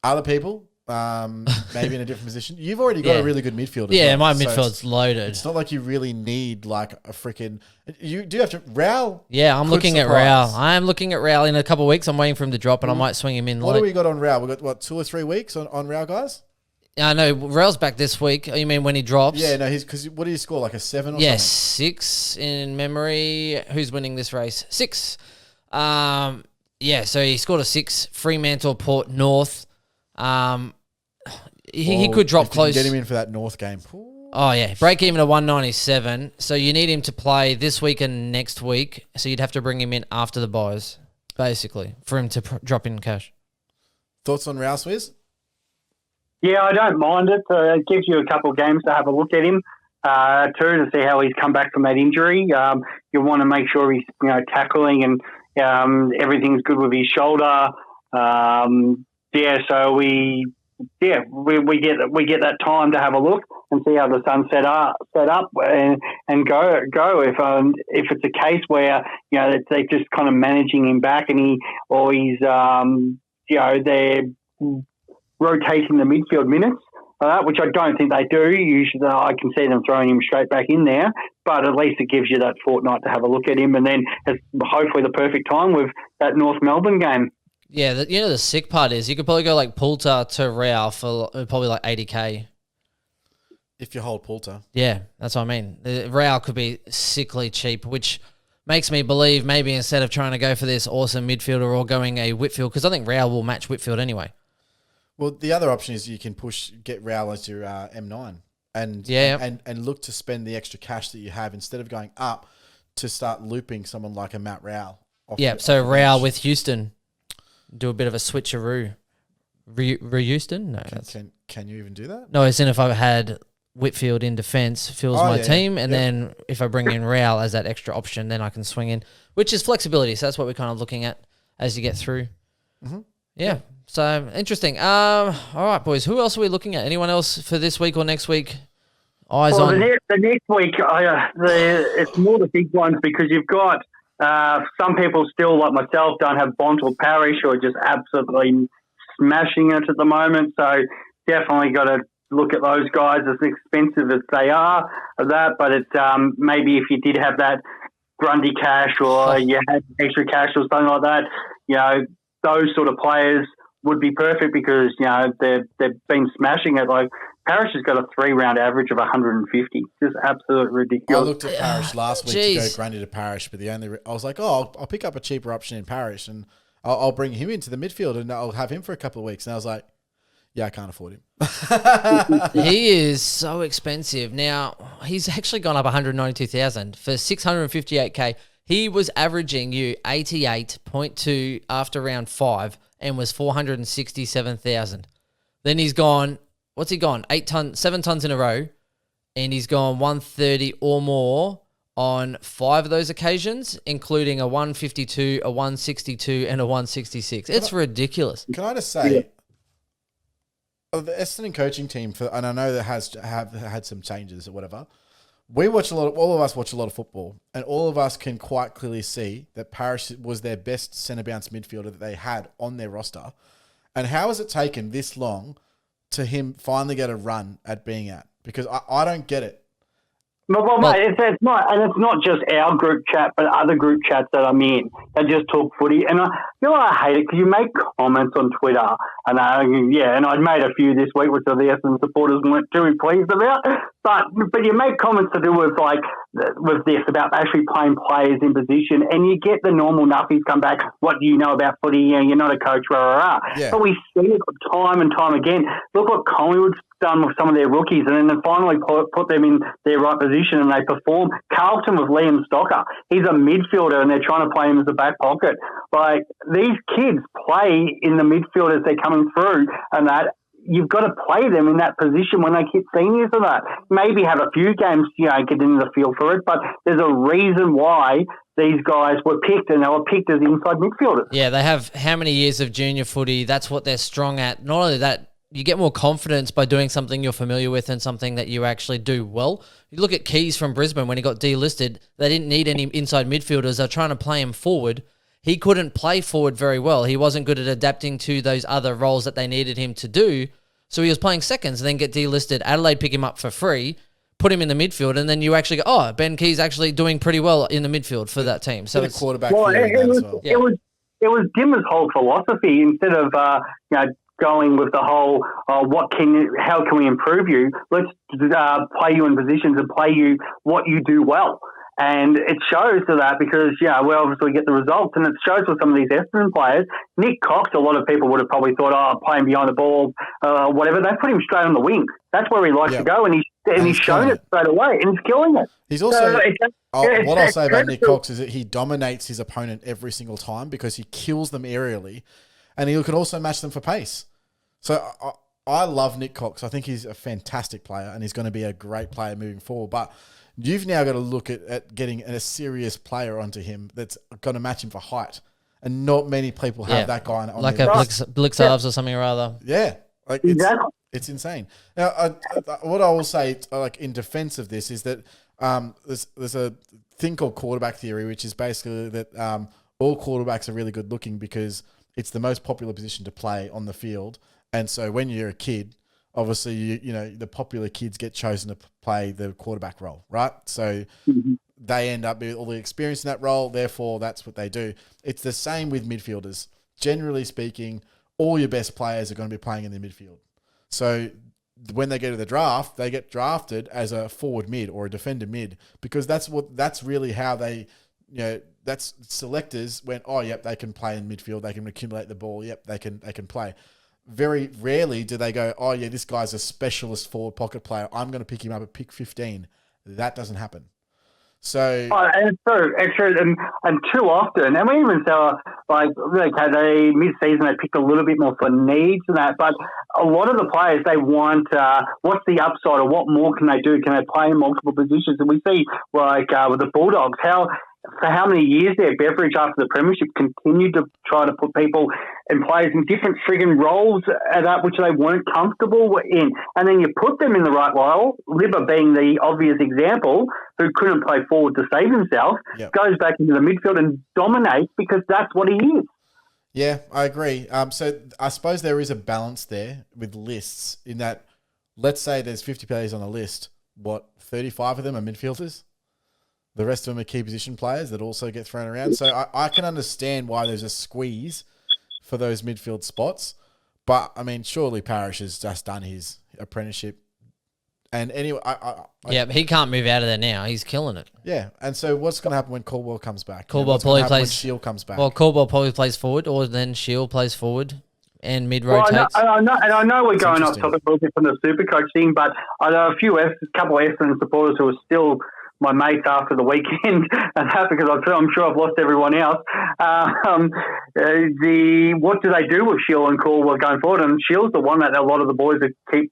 other people, maybe in a different position. You've already got a really good midfield. My midfield's loaded. It's not like you really need like a freaking. You do have to Rowell. Yeah, I'm looking at Rowell. I am looking at Rowell in a couple of weeks. I'm waiting for him to drop, and I might swing him in. What do we got on Rowell? We got 2 or 3 weeks on Rowell, guys. I know Rowell's back this week. You mean when he drops? Yeah, no, because what did he score? Like a 7 or something? 6 in memory. Who's winning this race? 6. So he scored a 6. Fremantle, Port North. He could drop close. Get him in for that North game. Oh, yeah. Break even at 197. So you need him to play this week and next week. So you'd have to bring him in after the buys, basically, for him to drop in cash. Thoughts on Rowell, Swiz? Yeah, I don't mind it. It gives you a couple of games to have a look at him, too, to see how he's come back from that injury. You want to make sure he's tackling and everything's good with his shoulder. So we get that time to have a look and see how the sun's set up and go. If it's a case where they're just kind of managing him back and he's they're rotating the midfield minutes, which I don't think they do. Usually, I can see them throwing him straight back in there, but at least it gives you that fortnight to have a look at him, and then it's hopefully the perfect time with that North Melbourne game. Yeah, the sick part is you could probably go like Poulter to Rowell for probably like 80K. If you hold Poulter. Yeah, that's what I mean. Rowell could be sickly cheap, which makes me believe maybe instead of trying to go for this awesome midfielder or going a Whitfield, because I think Rowell will match Whitfield anyway. Well, the other option is you can get Rowell as your M9 and look to spend the extra cash that you have instead of going up to start looping someone like a Matt Rowell. So Rowell with Houston. Do a bit of a switcheroo. Houston? No. Can you even do that? No, as in if I had Whitfield in defence, fills my team, and then if I bring in Rowell as that extra option, then I can swing in, which is flexibility. So that's what we're kind of looking at as you get through. Mm-hmm. Yeah. So interesting. All right, boys. Who else are we looking at? Anyone else for this week or next week? On the next week. It's more the big ones because you've got some people still, like myself, don't have Bont or Parish, or just absolutely smashing it at the moment. So definitely got to look at those guys, as expensive as they are. But it's maybe if you did have that Grundy cash or you had extra cash or something like that, those sort of players would be perfect because, they've been smashing it. Like Parish has got a 3-round average of 150. Just absolutely ridiculous. I looked at Parish last week to go Grundy to Parish, but I was like, I'll pick up a cheaper option in Parish and I'll bring him into the midfield and I'll have him for a couple of weeks. And I was like, yeah, I can't afford him. He is so expensive. Now, he's actually gone up 192,000 for 658K. He was averaging you 88.2 after round 5 and was 467,000. Then he's gone, what's he gone? 7 tons in a row, and he's gone 130 or more on 5 of those occasions, including a 152, a 162, and a 166. It's ridiculous. Can I just say, the Essendon coaching team, and I know that have had some changes or whatever, all of us watch a lot of football, and all of us can quite clearly see that Parish was their best centre bounce midfielder that they had on their roster. And how has it taken this long to him finally get a run at being at? Because I don't get it. Well, mate, it's not just our group chat, but other group chats that I'm in that just talk footy. And I hate it because you make comments on Twitter, and I'd made a few this week, which the Essendon supporters weren't too pleased about. But you make comments to do with with this about actually playing players in position, and you get the normal nuffies come back. What do you know about footy? You're not a coach, rah, rah, rah. Yeah. But we see it time and time again. Look what Collingwood's done with some of their rookies, and then they finally put them in their right position and they perform. Carlton with Liam Stocker, he's a midfielder and they're trying to play him as a back pocket. Like, these kids play in the midfield as they're coming through, and that you've got to play them in that position when they hit seniors and that. Maybe have a few games, get into the field for it, but there's a reason why these guys were picked, and they were picked as inside midfielders. Yeah, they have how many years of junior footy? That's what they're strong at. Not only that, you get more confidence by doing something you're familiar with and something that you actually do well. You look at Keys from Brisbane when he got delisted. They didn't need any inside midfielders. They're trying to play him forward. He couldn't play forward very well. He wasn't good at adapting to those other roles that they needed him to do. So he was playing seconds and then get delisted. Adelaide pick him up for free, put him in the midfield, and then you actually go, Ben Keys actually doing pretty well in the midfield for that team. So it's quarterback. It was Dimmer's whole philosophy. Instead of going with the whole, how can we improve you? Let's play you in positions and play you what you do well. And it shows to that because, we obviously get the results, and it shows with some of these Essendon players. Nick Cox, a lot of people would have probably thought, playing behind the ball, whatever. They put him straight on the wing. That's where he likes to go, and he's shown it straight away, and he's killing it. He's also, what I'll say about Nick Cox is that he dominates his opponent every single time because he kills them aerially, and he can also match them for pace. So I love Nick Cox. I think he's a fantastic player, and he's going to be a great player moving forward. But you've now got to look at getting a serious player onto him that's going to match him for height. And not many people have that guy on like their a Blixarves or something or other. Yeah. It's insane. Now, what I will say, in defense of this, is that there's a thing called quarterback theory, which is basically that all quarterbacks are really good looking because it's the most popular position to play on the field. And so when you're a kid, obviously, the popular kids get chosen to play the quarterback role, right? So they end up with all the experience in that role. Therefore, that's what they do. It's the same with midfielders. Generally speaking, all your best players are going to be playing in the midfield. So when they go to the draft, they get drafted as a forward mid or a defender mid because that's really how they, that's selectors went, they can play in midfield. They can accumulate the ball. Yep, they can play. Very rarely do they go, this guy's a specialist forward pocket player. I'm going to pick him up at pick 15. That doesn't happen. So, and it's true, and too often, and we even saw they mid-season they picked a little bit more for needs and that, but a lot of the players they want what's the upside or what more can they do? Can they play in multiple positions? And we see with the Bulldogs for how many years there, Beveridge after the premiership continued to try to put people and players in different frigging roles which they weren't comfortable in. And then you put them in the right role, Libba being the obvious example, who couldn't play forward to save himself, goes back into the midfield and dominates because that's what he is. Yeah, I agree. So I suppose there is a balance there with lists in that, let's say there's 50 players on a list, 35 of them are midfielders? The rest of them are key position players that also get thrown around. So I can understand why there's a squeeze for those midfield spots. But, surely Parish has just done his apprenticeship. And anyway, he can't move out of there now. He's killing it. Yeah. And so what's going to happen when Caldwell comes back? Caldwell probably plays... when Shield comes back? Well, Caldwell probably plays forward, or then Shield plays forward and mid-rotates. I know we're going off topic a little bit from the Supercoach thing, but I know a couple of Essendon supporters who are still my mates after the weekend, and that because I'm sure I've lost everyone else. What do they do with Shield and Caldwell going forward? And Shield's the one that a lot of the boys keep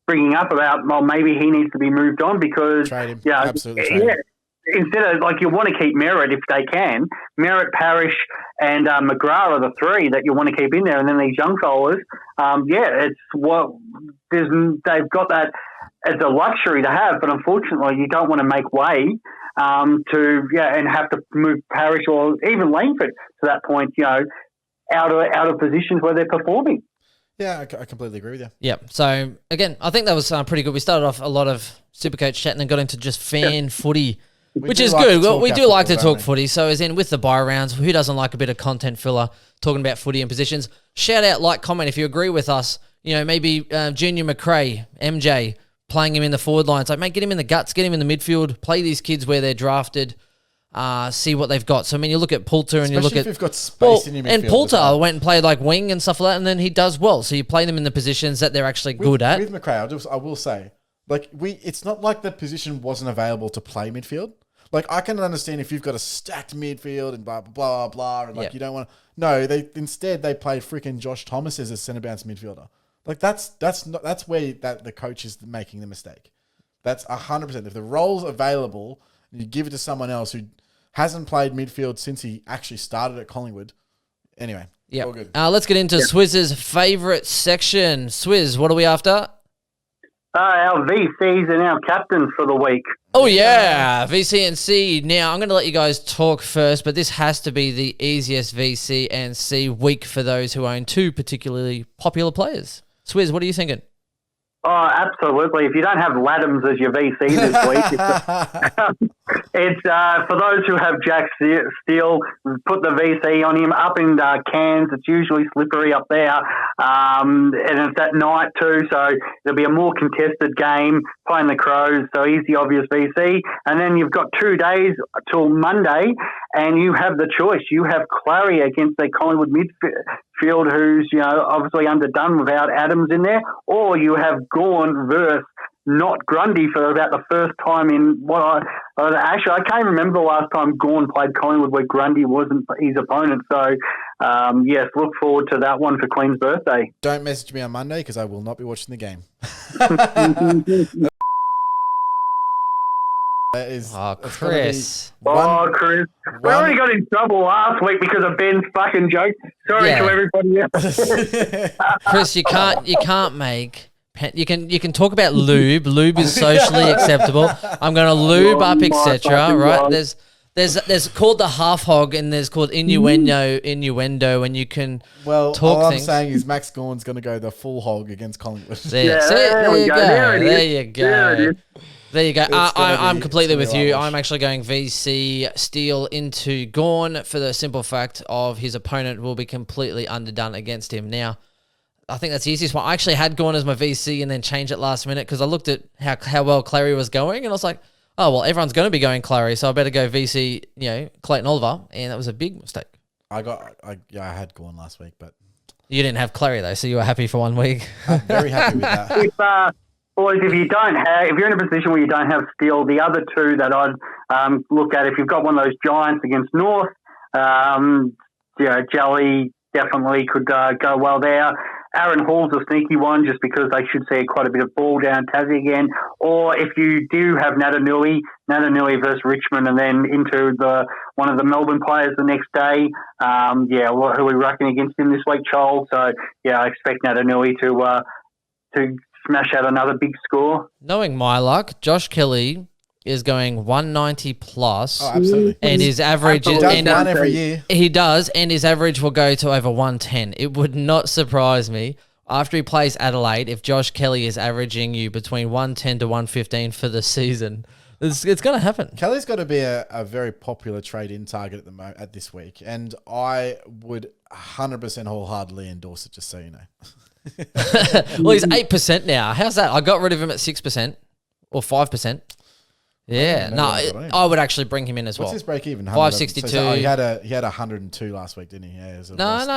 bringing up about. Well, maybe he needs to be moved on because trade him. Absolutely trade him. Instead of you want to keep Merritt if they can. Merritt, Parish, and McGrath are the three that you want to keep in there, and then these young fellas. It's what they've got that as a luxury to have, but unfortunately, you don't want to make way and have to move Parish or even Langford to that point. Out of positions where they're performing. Yeah, I completely agree with you. Yeah. So again, I think that was pretty good. We started off a lot of Supercoach chat and then got into just fan footy. Which is good. We do like to talk footy. So as in with the bye rounds, who doesn't like a bit of content filler talking about footy and positions? Shout out, like, comment if you agree with us. Maybe Junior McRae, MJ, playing him in the forward line. It's like, mate, get him in the guts, get him in the midfield, play these kids where they're drafted, see what they've got. So, I mean, you look at Poulter and you look at... if you've got space in your midfield. And Poulter went and played like wing and stuff like that, and then he does well. So you play them in the positions that they're actually good at. With McRae, I will say, it's not like the position wasn't available to play midfield. I can understand if you've got a stacked midfield and blah, blah, blah, blah, and you don't want to... No, they played freaking Josh Thomas as a centre bounce midfielder. That's where the coach is making the mistake. That's 100%. If the role's available and you give it to someone else who hasn't played midfield since he actually started at Collingwood. Anyway, all good. Let's get into Swiz's favourite section. Swiz, what are we after? Our VCs and our captains for the week. Oh, yeah. VC and C. Now, I'm going to let you guys talk first, but this has to be the easiest VC and C week for those who own two particularly popular players. Swiz, what are you thinking? Oh, absolutely. If you don't have Laddams as your VC this week, it's for those who have Jack Steele, put the VC on him up in Cairns. It's usually slippery up there, and it's at night too, so there'll be a more contested game playing the Crows, so he's the obvious VC. And then you've got 2 days till Monday, and you have the choice. You have Clary against the Collingwood midfield, who's obviously underdone without Adams in there, or you have Gawn versus not Grundy for about the first time in actually I can't remember the last time Gawn played Collingwood where Grundy wasn't his opponent. So yes, look forward to that one for Queen's birthday. Don't message me on Monday because I will not be watching the game. Chris. Chris. We already got in trouble last week because of Ben's fucking joke. Sorry to everybody else. Chris, you can't make... You can talk about lube. Lube is socially acceptable. I'm going to lube up, etc. Right? There's called the half hog and there's called innuendo, and you can talk all things. I'm saying is Max Gawn's going to go the full hog against Collingwood. There you go. There you go. I'm completely with you. Irish. I'm actually going VC Steele into Gawn for the simple fact of his opponent will be completely underdone against him. Now, I think that's the easiest one. I actually had Gawn as my VC and then changed it last minute because I looked at how well Clary was going and I was like, oh, well, everyone's going to be going Clary, so I better go VC, Clayton Oliver, and that was a big mistake. I had Gawn last week, but... You didn't have Clary, though, so you were happy for 1 week. I'm very happy with that. Boys, if you're in a position where you don't have Steele, the other two that I'd look at, if you've got one of those Giants against North, Jelly definitely could go well there. Aaron Hall's a sneaky one just because they should see quite a bit of ball down Tassie again. Or if you do have Natanui versus Richmond and then into one of the Melbourne players the next day, who are we reckoning against him this week, Charles? So, I expect Natanui to smash out another big score. Knowing my luck, Josh Kelly is going 190 plus. Oh, absolutely. And his average is every year. He does, and his average will go to over 110. It would not surprise me after he plays Adelaide if Josh Kelly is averaging you between 110 to 115 for the season. It's going to happen. Kelly's got to be a very popular trade-in target at this week, and I would 100% wholeheartedly endorse it, just so you know. Well, he's 8% now. How's that? I got rid of him at 6% or 5%. Yeah, I would actually bring him in as well. What's his break even? 562. So he had 102 last week, didn't he? Yeah,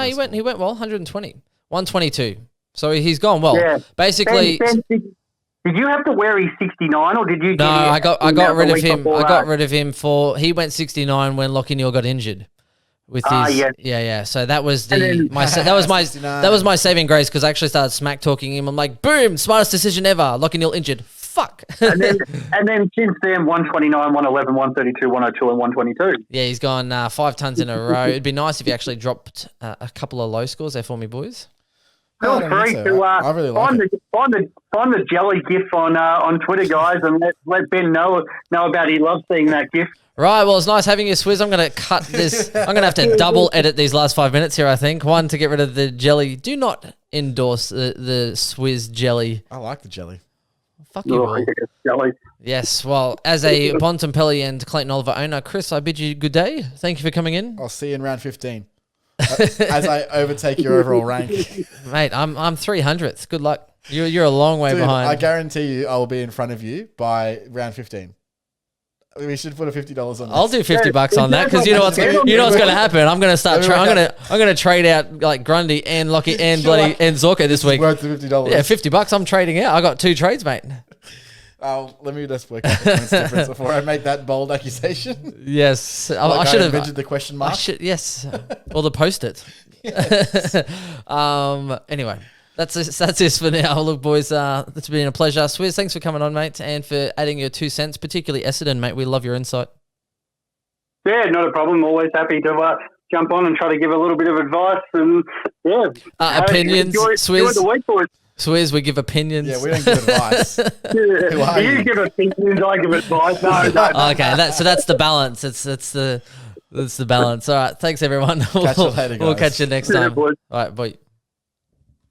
he went well, 120, 122. So he's gone well. Yeah. Basically, Did you have to wear his 69 or did you? No, I got rid of him. I got that? rid of him he went 69 when Lachie Neale got injured. With his, yes. yeah. So that was that that was my saving grace because I actually started smack talking him. I'm like, boom, smartest decision ever. Lachie Neale injured. Fuck. and then since then, 129, 111, 132, 102, and 122. Yeah, he's gone 5 tons in a row. It'd be nice if he actually dropped a couple of low scores there for me, boys. Feel free to I really like find the jelly gif on Twitter, guys, and let Ben know about it. He loves seeing that gif. Right, well, it's nice having you, Swiz. I'm going to cut this. I'm going to have to double edit these last 5 minutes here, I think. One, to get rid of the jelly. Do not endorse the Swiz jelly. I like the jelly. Fuck you all. Jelly. Yes, well, as a Bontempelli and Clayton Oliver owner, Chris, I bid you good day. Thank you for coming in. I'll see you in round 15 as I overtake your overall rank. Mate, I'm 300th. Good luck. You're a long way behind. I guarantee you I will be in front of you by round 15. We should put a $50 on this. I'll do $50 on that because you know what's going to happen. I'm going to start. I'm going to trade out like Grundy and Lachie and bloody and Zorko this week. Worth the $50. Yeah, $50. I'm trading out. I got 2 trades, mate. Let me just work out the points difference before I make that bold accusation. Yes, I should have invented the question mark. Yes, or the post-it. Anyway. That's this for now. Look, boys, it's been a pleasure. Swiz, thanks for coming on, mate, and for adding your 2 cents, particularly Essendon, mate. We love your insight. Yeah, not a problem. Always happy to jump on and try to give a little bit of advice and opinions. Enjoy the week, boys. Swiz, we give opinions. Yeah, we don't give advice. You give opinions, I give advice. No. Okay, that's the balance. That's the balance. All right, thanks everyone. Catch you later, guys. We'll catch you next time. Boys. All right, bye.